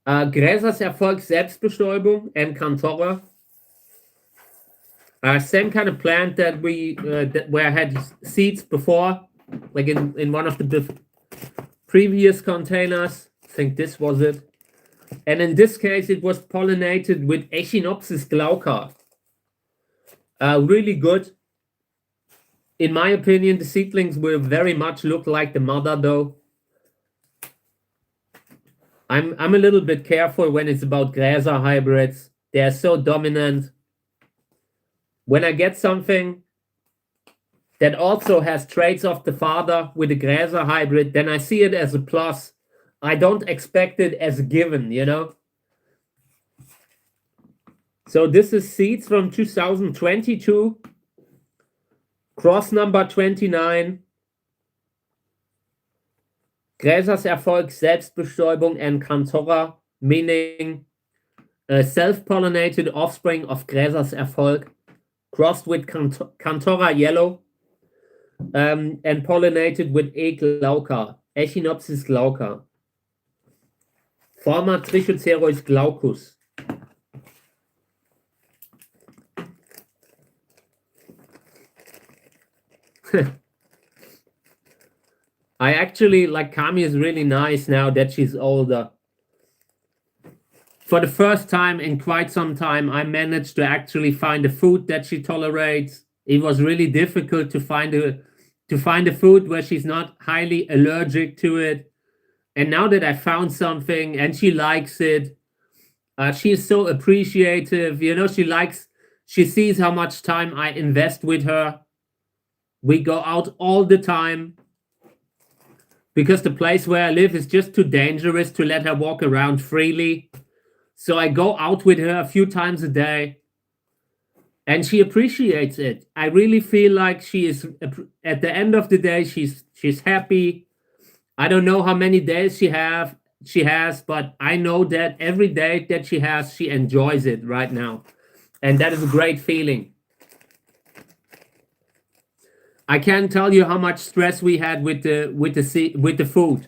Gräsers Erfolg Selbstbestäubung and Cantora. Same kind of plant that where I had seeds before, like in one of the previous containers. I think this was it. And in this case, it was pollinated with Echinopsis glauca. Really good. In my opinion, the seedlings will very much look like the mother, though. I'm a little bit careful when it's about Gräser hybrids. They're so dominant. When I get something that also has traits of the father with a Gräser hybrid, then I see it as a plus. I don't expect it as a given, you know? So this is seeds from 2022. Cross number 29. Gräsers Erfolg, Selbstbestäubung, and Cantora, meaning self-pollinated offspring of Gräsers Erfolg, crossed with Cantora yellow, and pollinated with E. glauca, Echinopsis glauca. Forma Trichocereus glaucus. I actually like Kami is really nice now that she's older. For the first time in quite some time, I managed to actually find a food that she tolerates. It was really difficult to find a food where she's not highly allergic to it. And now that I found something and she likes it, she is so appreciative. You know, she sees how much time I invest with her. We go out all the time because the place where I live is just too dangerous to let her walk around freely. So I go out with her a few times a day and she appreciates it. I really feel like she is, at the end of the day, she's happy. I don't know how many days she has, but I know that every day that she has, she enjoys it right now. And that is a great feeling. I can't tell you how much stress we had with the food.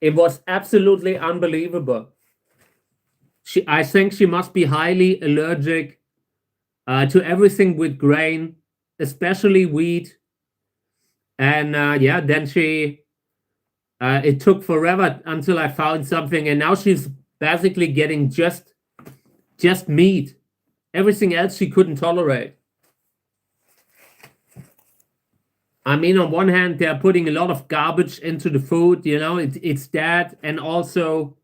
It was absolutely unbelievable. I think she must be highly allergic to everything with grain, especially wheat. And yeah, then it took forever until I found something, and now she's basically getting just meat. Everything else she couldn't tolerate. I mean, on one hand, they're putting a lot of garbage into the food, you know, it's that, and also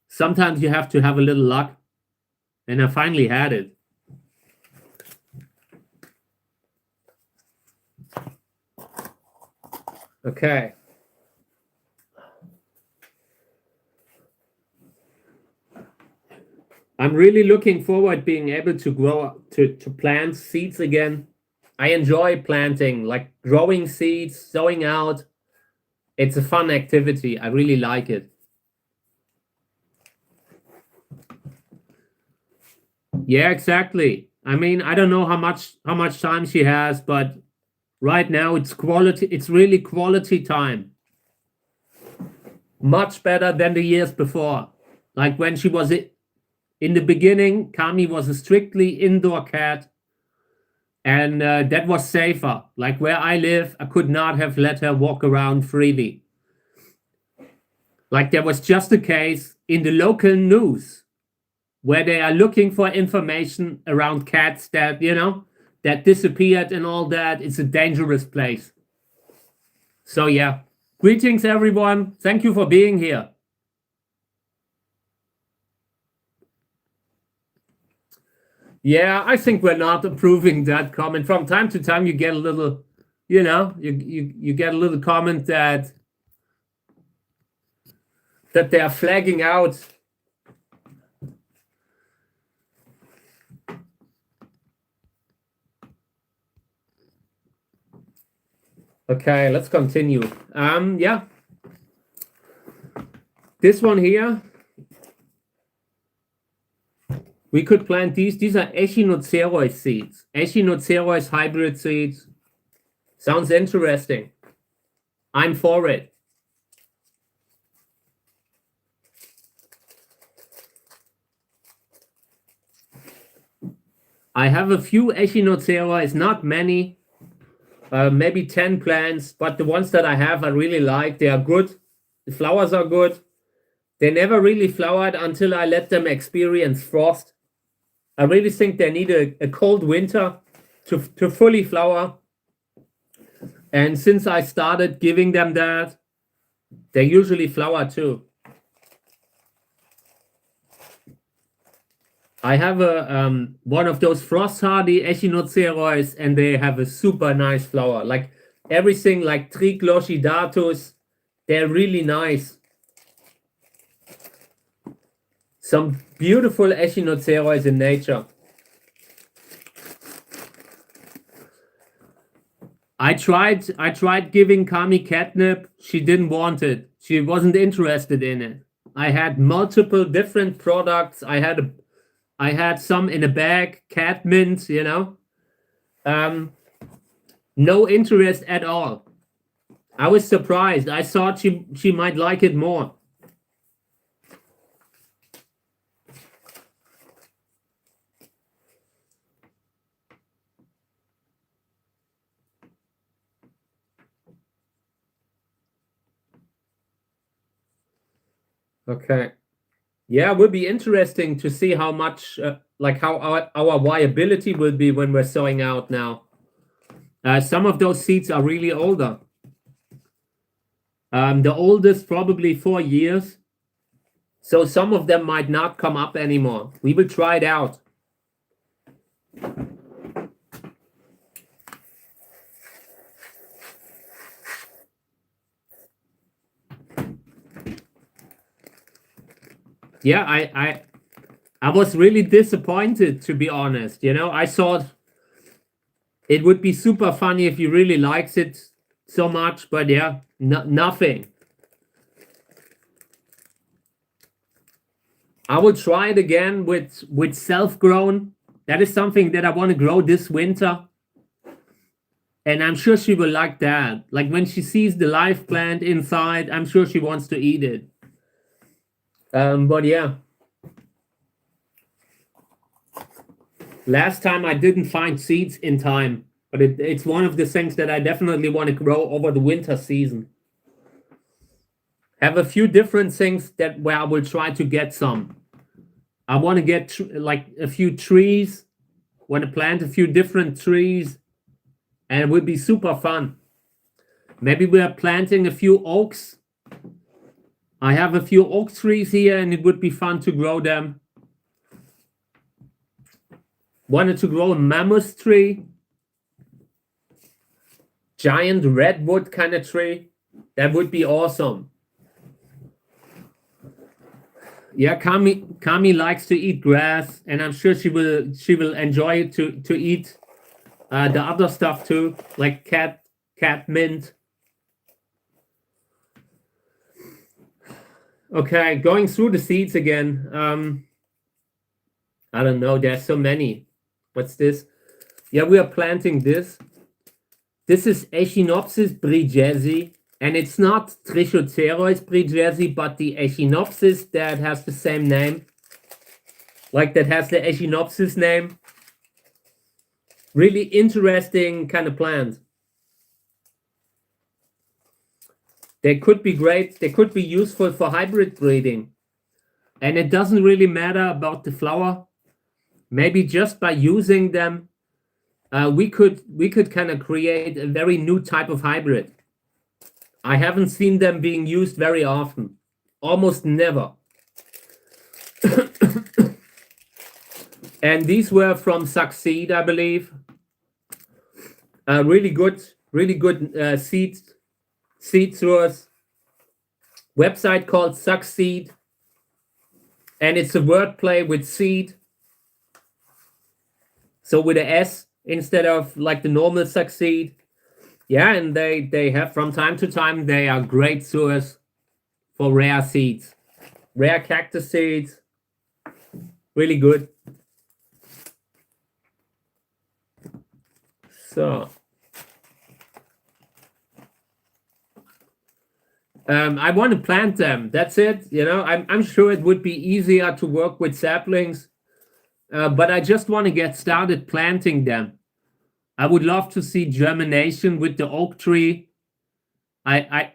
sometimes you have to have a little luck, and I finally had it. Okay. I'm really looking forward being able to to plant seeds again. I enjoy planting, like growing seeds, sowing out. It's a fun activity. I really like it. Yeah, exactly. I mean, I don't know how much time she has, but right now it's quality. It's really quality time. Much better than the years before. Like when she was in the beginning, Kami was a strictly indoor cat. And that was safer. Like where I live, I could not have let her walk around freely. Like there was just a case in the local news where they are looking for information around cats that, you know, that disappeared and all that. It's a dangerous place. So yeah, greetings everyone. Thank you for being here. Yeah, I think we're not approving that comment. From time to time, you get a little, you know, you get a little comment that they are flagging out. Okay, let's continue. Yeah. This one here, we could plant these. These are Echinocereus seeds. Echinocereus hybrid seeds. Sounds interesting. I'm for it. I have a few Echinocereus, not many. maybe 10 plants, but the ones that I have I really like. They are good. The flowers are good. They never really flowered until I let them experience frost. I really think they need a cold winter to fully flower. And since I started giving them that, they usually flower too. I have a one of those frost hardy echinocereus, and they have a super nice flower. Like everything like Triglochidatus, they're really nice. Some beautiful echinocereus in nature. I tried giving Kami catnip. She didn't want it. She wasn't interested in it. I had multiple different products. I had some in a bag, cat mint, you know. No interest at all. I was surprised. I thought she might like it more. Okay. Yeah, it would be interesting to see how much, like how our viability will be when we're sowing out now. Some of those seeds are really older. The oldest probably 4 years. So some of them might not come up anymore. We will try it out. Yeah, I was really disappointed, to be honest. You know, I thought it would be super funny if you really likes it so much, but yeah, nothing. I will try it again with self-grown. That is something that I want to grow this winter. And I'm sure she will like that. Like when she sees the live plant inside, I'm sure she wants to eat it. But yeah. Last time I didn't find seeds in time, but it's one of the things that I definitely want to grow over the winter season. Have a few different things where I will try to get some. I want to get like a few trees. Want to plant a few different trees, and it would be super fun. Maybe we are planting a few oaks. I have a few oak trees here, and it would be fun to grow them. Wanted to grow a mammoth tree, giant redwood kind of tree. That would be awesome. Yeah, Kami likes to eat grass, and I'm sure she will enjoy it to eat the other stuff too, like cat mint. Okay, going through the seeds again. I don't know. There's so many. What's this? Yeah, we are planting this. This is Echinopsis bridgesi, and it's not Trichocereus bridgesi, but the Echinopsis that has the same name. Like that has the Echinopsis name. Really interesting kind of plant. They could be great. They could be useful for hybrid breeding. And it doesn't really matter about the flower. Maybe just by using them, we could kind of create a very new type of hybrid. I haven't seen them being used very often. Almost never. And these were from Succeed, I believe. Really good seed source. Website called Succeed. And it's a wordplay with seed. So with a S instead of like the normal Succeed. Yeah, and they have from time to time, they are great source for rare seeds. Rare cactus seeds. Really good. So I want to plant them. That's it. You know, I'm sure it would be easier to work with saplings, but I just want to get started planting them. I would love to see germination with the oak tree.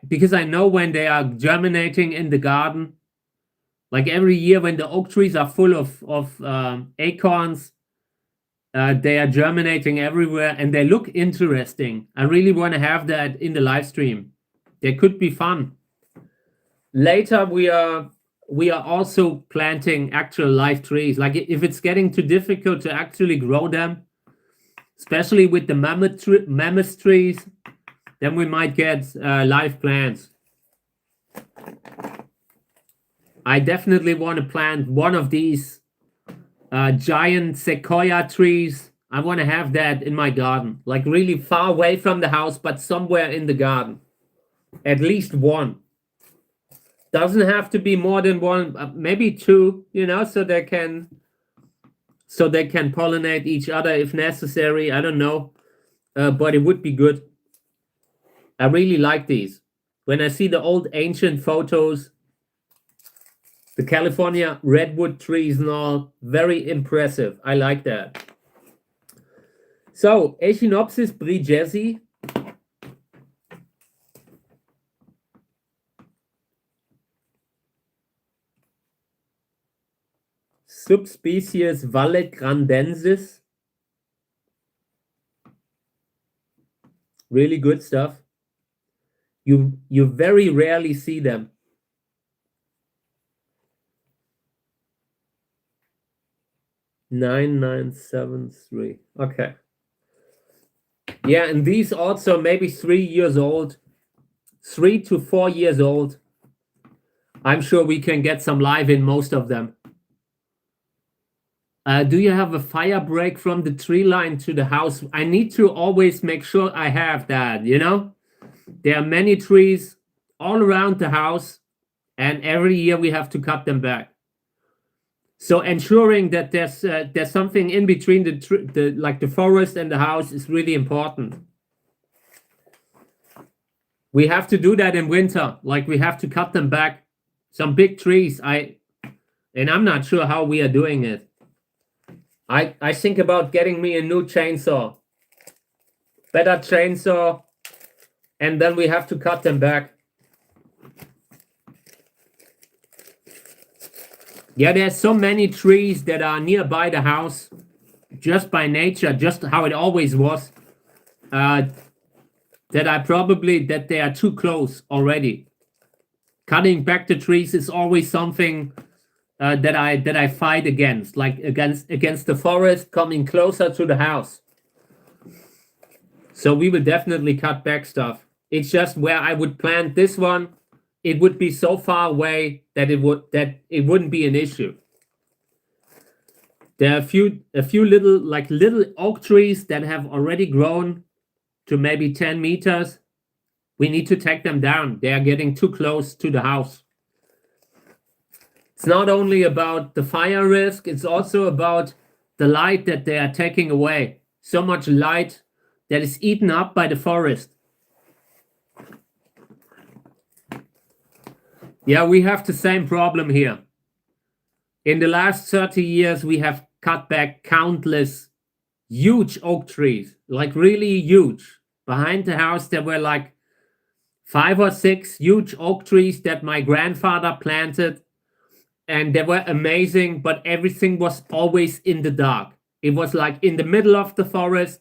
Because I know when they are germinating in the garden, like every year when the oak trees are full of acorns, they are germinating everywhere and they look interesting. I really want to have that in the live stream. They could be fun. Later, we are also planting actual live trees. Like if it's getting too difficult to actually grow them, especially with the mammoth trees, then we might get live plants. I definitely want to plant one of these giant sequoia trees. I want to have that in my garden, like really far away from the house, but somewhere in the garden. At least one. Doesn't have to be more than one, maybe two, you know, so they can pollinate each other if necessary. I don't know, but it would be good. I really like these. When I see the old ancient photos, the California redwood trees and all, very impressive. I like that. So, Echinopsis bridgesii. Subspecies vallecrandensis. Really good stuff. You very rarely see them. 9973. Okay. Yeah, and these also maybe 3 years old, 3 to 4 years old. I'm sure we can get some live in most of them. Do you have a fire break from the tree line to the house? I need to always make sure I have that, you know? There are many trees all around the house, and every year we have to cut them back. So ensuring that there's something in between the forest and the house is really important. We have to do that in winter, like we have to cut them back. Some big trees, and I'm not sure how we are doing it. I think about getting me a new chainsaw, better chainsaw, and then we have to cut them back. Yeah, there's so many trees that are nearby the house, just by nature, just how it always was, that they are too close already. Cutting back the trees is always something that I fight against, like against the forest coming closer to the house. So we will definitely cut back stuff. It's just where I would plant this one, it would be so far away that it wouldn't be an issue. There are a few little oak trees that have already grown to maybe 10 meters. We need to take them down. They are getting too close to the house. It's not only about the fire risk, it's also about the light that they are taking away. So much light that is eaten up by the forest. Yeah, we have the same problem here. In the last 30 years, we have cut back countless huge oak trees, like really huge. Behind the house, there were like 5 or 6 huge oak trees that my grandfather planted, and they were amazing, but everything was always in the dark. It was like in the middle of the forest,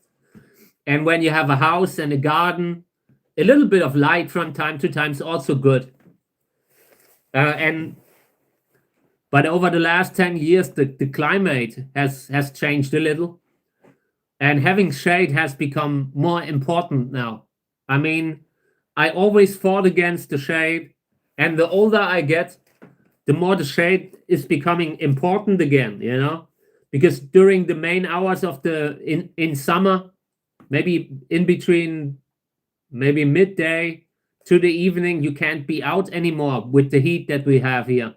and when you have a house and a garden, a little bit of light from time to time is also good. But over the last 10 years, the climate has changed a little, and having shade has become more important now. I mean, I always fought against the shade, and the older I get, the more the shade is becoming important again, you know? Because during the main hours of in summer, maybe in between, maybe midday to the evening, you can't be out anymore with the heat that we have here.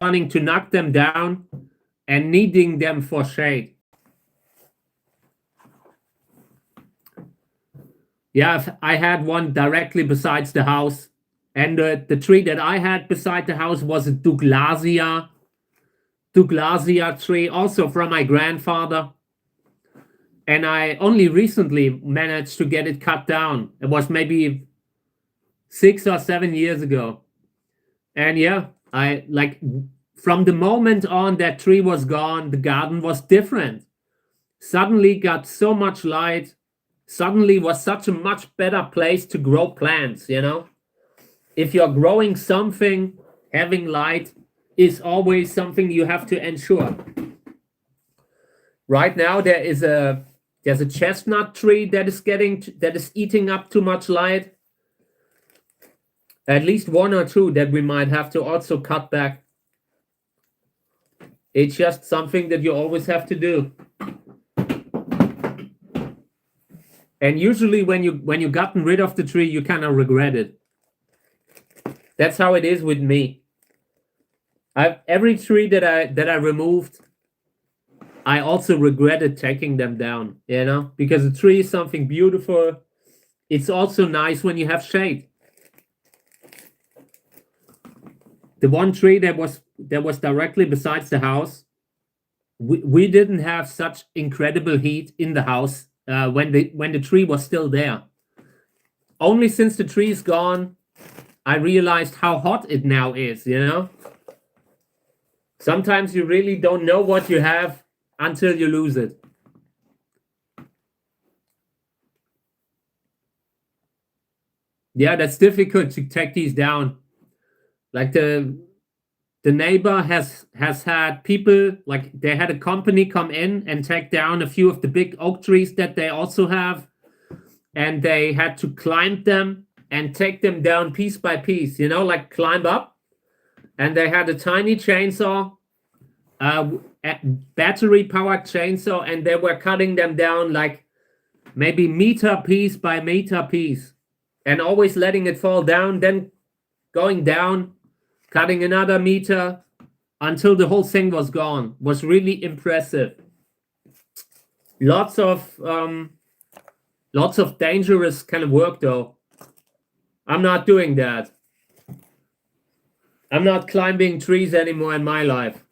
Wanting to knock them down and needing them for shade. Yeah, I had one directly besides the house, and the tree that I had beside the house was a Douglasia tree, also from my grandfather. and I only recently managed to get it cut down. It was maybe 6 or 7 years ago. And yeah, I like from the moment on that tree was gone, the garden was different. Suddenly got so much light, suddenly was such a much better place to grow plants, you know? If you're growing something, having light is always something you have to ensure. Right now there's a chestnut tree that is eating up too much light. At least 1 or 2 that we might have to also cut back. It's just something that you always have to do. And usually when you gotten rid of the tree, you kind of regret it. That's how it is with me. Every tree that I removed, I also regretted taking them down, you know, because a tree is something beautiful. It's also nice when you have shade. The one tree that was directly besides the house, we didn't have such incredible heat in the house when the tree was still there. Only since the tree is gone, I realized how hot it now is, you know? Sometimes you really don't know what you have until you lose it. Yeah, that's difficult to take these down. Like the neighbor has had people, like they had a company come in and take down a few of the big oak trees that they also have, and they had to climb them and take them down piece by piece, you know, like climb up. And they had a tiny chainsaw, battery powered chainsaw, and they were cutting them down like maybe meter piece by meter piece, and always letting it fall down, then going down, cutting another meter until the whole thing was gone. Was really impressive. Lots of dangerous kind of work though. I'm not doing that. I'm not climbing trees anymore in my life.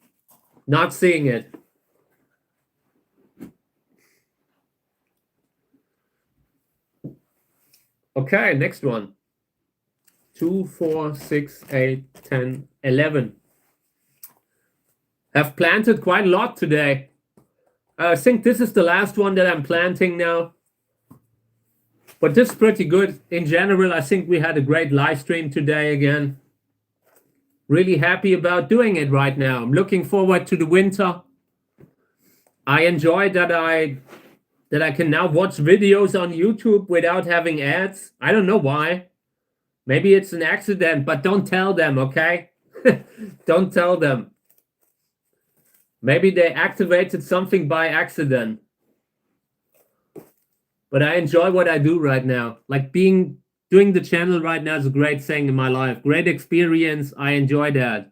Not seeing it. Okay, next one. 2, 4, 6, 8, 10, 11. Have planted quite a lot today. I think this is the last one that I'm planting now. But this is pretty good. In general, I think we had a great live stream today again. Really happy about doing it right now. I'm looking forward to the winter. I enjoy that I can now watch videos on YouTube without having ads. I don't know why. Maybe it's an accident, but don't tell them, okay? Don't tell them. Maybe they activated something by accident. But I enjoy what I do right now. Like doing the channel right now is a great thing in my life. Great experience. I enjoy that.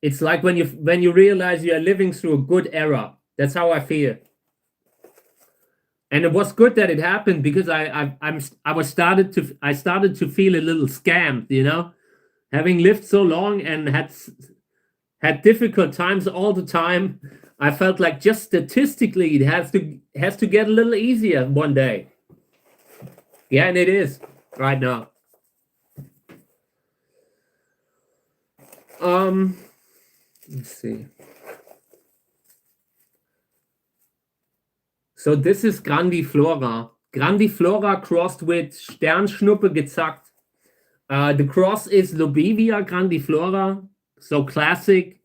It's like when you realize you are living through a good era. That's how I feel. And it was good that it happened because I started to feel a little scammed, you know, having lived so long and had difficult times all the time. I felt like just statistically it has to get a little easier one day. Yeah, and it is right now. Let's see. So this is Grandiflora. Grandiflora crossed with Sternschnuppe gezackt. The cross is Lobevia grandiflora, so classic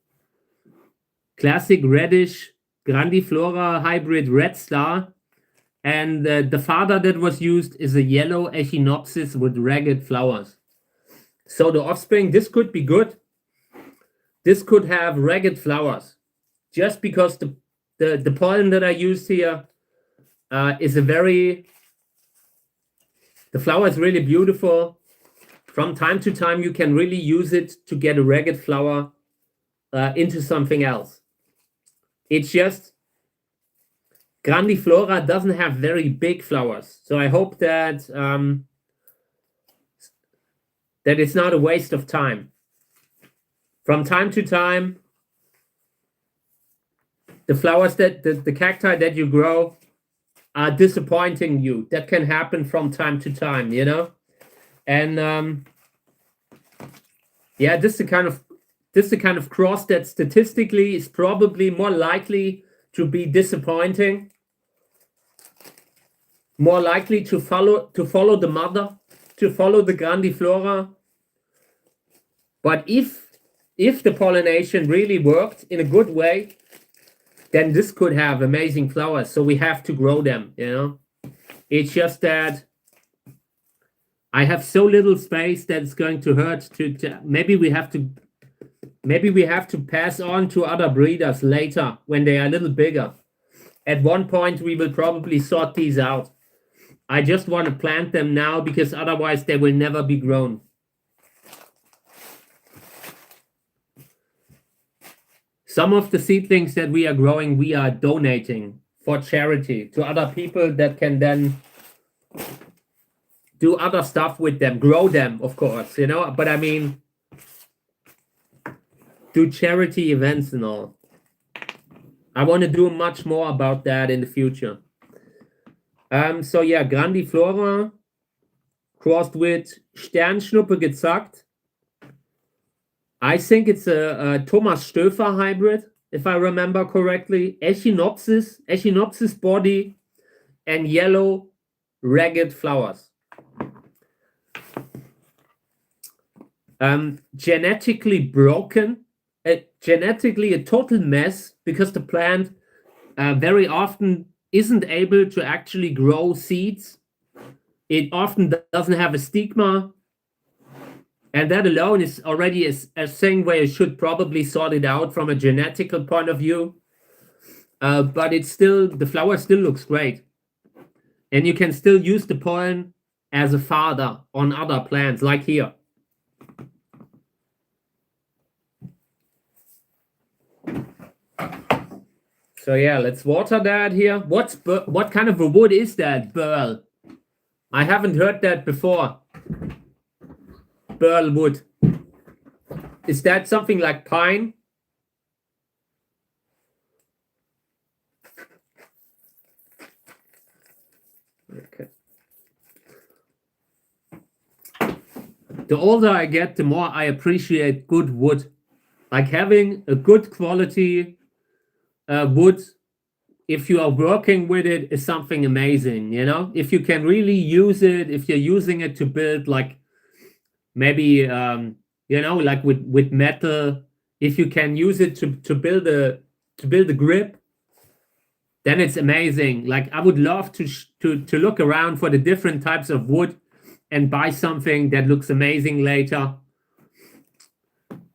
reddish Grandiflora hybrid red star. And the father that was used is a yellow Echinopsis with ragged flowers. So the offspring, this could be good. This could have ragged flowers, just because the pollen that I used here is the flower is really beautiful. From time to time, you can really use it to get a ragged flower into something else. It's just Grandiflora doesn't have very big flowers, so I hope that that it's not a waste of time. From time to time, the flowers that the cacti that you grow are disappointing you. That can happen from time to time, you know? And yeah, this is the kind of cross that statistically is probably more likely to be disappointing, more likely to follow the mother, to follow the grandiflora. But if the pollination really worked in a good way, then this could have amazing flowers. So we have to grow them, you know? It's just that I have so little space that it's going to hurt to maybe we have to pass on to other breeders later when they are a little bigger. At one point, we will probably sort these out. I just want to plant them now because otherwise they will never be grown. Some of the seedlings that we are growing, we are donating for charity to other people that can then do other stuff with them, grow them, of course, you know, but I mean, do charity events and all. I want to do much more about that in the future. So yeah, grandiflora crossed with Sternschnuppe gezackt. I think it's a Thomas Stöfer hybrid, if I remember correctly. Echinopsis body and yellow ragged flowers. Genetically broken, genetically a total mess because the plant very often isn't able to actually grow seeds. It often doesn't have a stigma. And that alone is already a thing where you should probably sort it out from a genetical point of view. But it's still, the flower still looks great. And you can still use the pollen as a fodder on other plants, like here. So yeah, let's water that here. What kind of a wood is that, burl? I haven't heard that before. Burl wood. Is that something like pine? Okay. The older I get, the more I appreciate good wood. Like having a good quality wood, if you are working with it, is something amazing, you know? If you can really use it, if you're using it to build like maybe you know, like with metal, if you can use it to build a grip, then it's amazing. Like I would love to look around for the different types of wood and buy something that looks amazing later.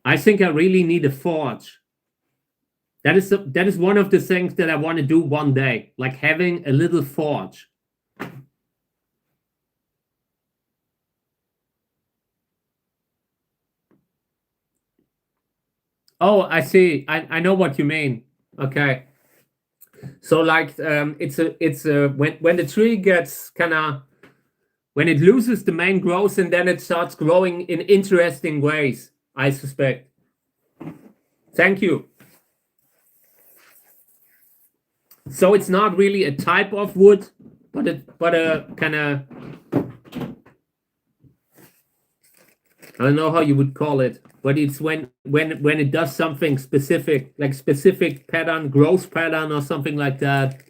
I think I really need a forge. That is one of the things that I want to do one day, like having a little forge. Oh, I see. I know what you mean. Okay. So like it's a when the tree gets when it loses the main growth and then it starts growing in interesting ways, I suspect. Thank you. So it's not really a type of wood, but a kind of, I don't know how you would call it, but it's when it does something specific, like specific pattern, growth pattern or something like that.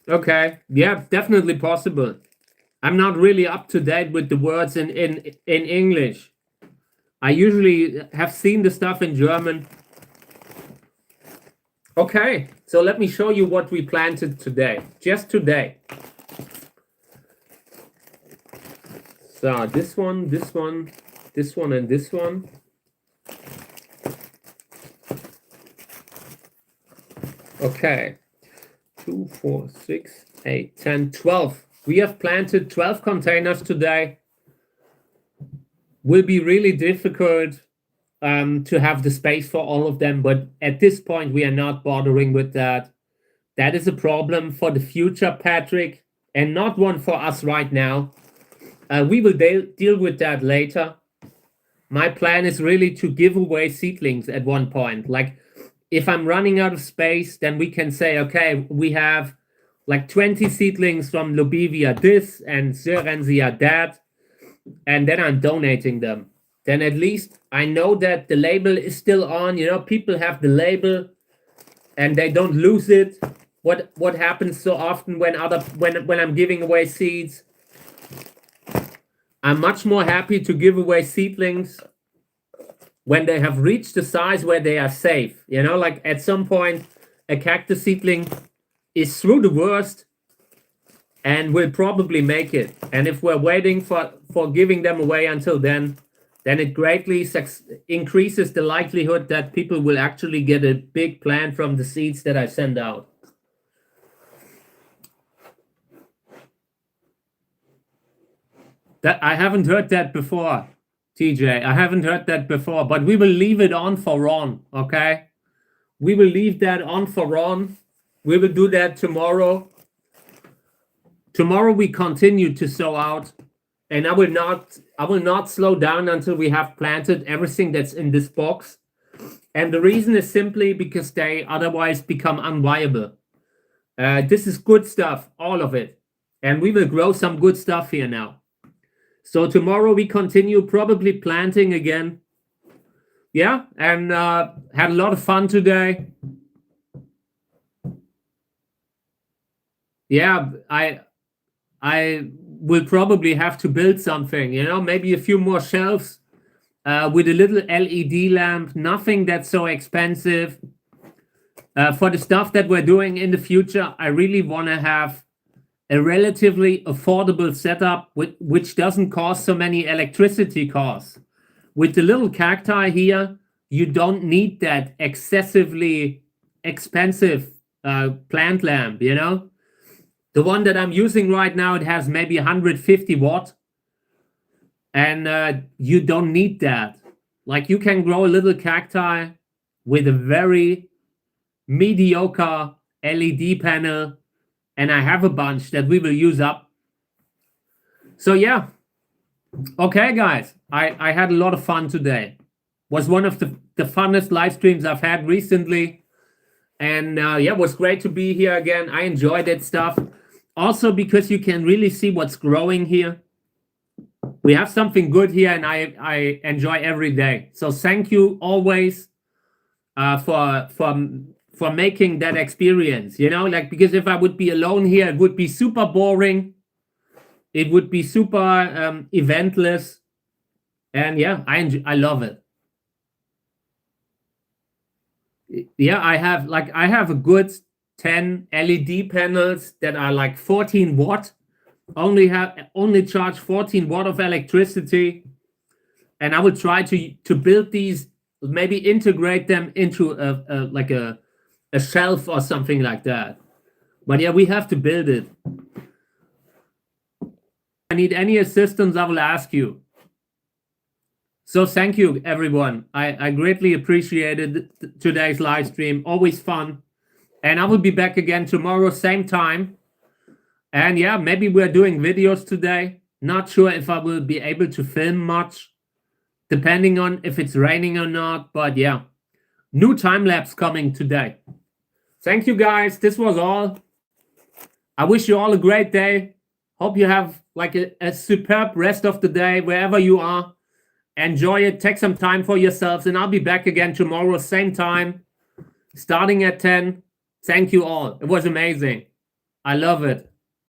Okay, yeah, definitely possible. I'm not really up to date with the words in English. I usually have seen the stuff in German. Okay, so let me show you what we planted today, just today. So this one, this one, this one, and this one. Okay, 2, 4, 6, 8, 10, 12. We have planted 12 containers today. Will be really difficult to have the space for all of them, but at this point we are not bothering with that. That is a problem for the future, Patrick, and not one for us right now. We will deal with that later. My plan is really to give away seedlings at one point. Like if I'm running out of space, then we can say, okay, we have like 20 seedlings from Lobivia this and Serenzia that, and then I'm donating them. Then at least I know that the label is still on. You know, people have the label and they don't lose it. What happens so often when I'm giving away seeds? I'm much more happy to give away seedlings when they have reached the size where they are safe. You know, like at some point, a cactus seedling is through the worst and will probably make it. And if we're waiting for giving them away until then it greatly increases the likelihood that people will actually get a big plant from the seeds that I send out. That I haven't heard that before, TJ. I haven't heard that before, but we will leave it on for Ron, okay? We will leave that on for Ron. We will do that tomorrow. Tomorrow we continue to sow out, and I will not slow down until we have planted everything that's in this box. And the reason is simply because they otherwise become unviable. This is good stuff, all of it. And we will grow some good stuff here now. So tomorrow we continue probably planting again. Yeah, and had a lot of fun today. Yeah, I will probably have to build something, you know, maybe a few more shelves with a little LED lamp, nothing that's so expensive. For the stuff that we're doing in the future, I really want to have a relatively affordable setup which doesn't cost so many electricity costs. With the little cacti here, you don't need that excessively expensive plant lamp, you know? The one that I'm using right now, it has maybe 150 watt. And you don't need that. Like you can grow a little cacti with a very mediocre LED panel. And I have a bunch that we will use up. So yeah. Okay, guys. I had a lot of fun today. Was one of the funnest live streams I've had recently. And yeah, it was great to be here again. I enjoyed that stuff. Also because you can really see what's growing here. We have something good here and I enjoy every day. So thank you always for making that experience, you know, like, because if I would be alone here, it would be super boring. It would be super eventless. And yeah, I love it. Yeah, I have a good 10 LED panels that are like 14 watt, only charge 14 watt of electricity. And I will try to build these, maybe integrate them into a shelf or something like that. But yeah, we have to build it. If I need any assistance, I will ask you. So thank you, everyone. I greatly appreciated today's live stream. Always fun. And I will be back again tomorrow, same time. And yeah, maybe we're doing videos today. Not sure if I will be able to film much, depending on if it's raining or not. But yeah, new time lapse coming today. Thank you, guys. This was all. I wish you all a great day. Hope you have like a superb rest of the day wherever you are. Enjoy it. Take some time for yourselves. And I'll be back again tomorrow, same time, starting at 10. Thank you all. It was amazing. I love it.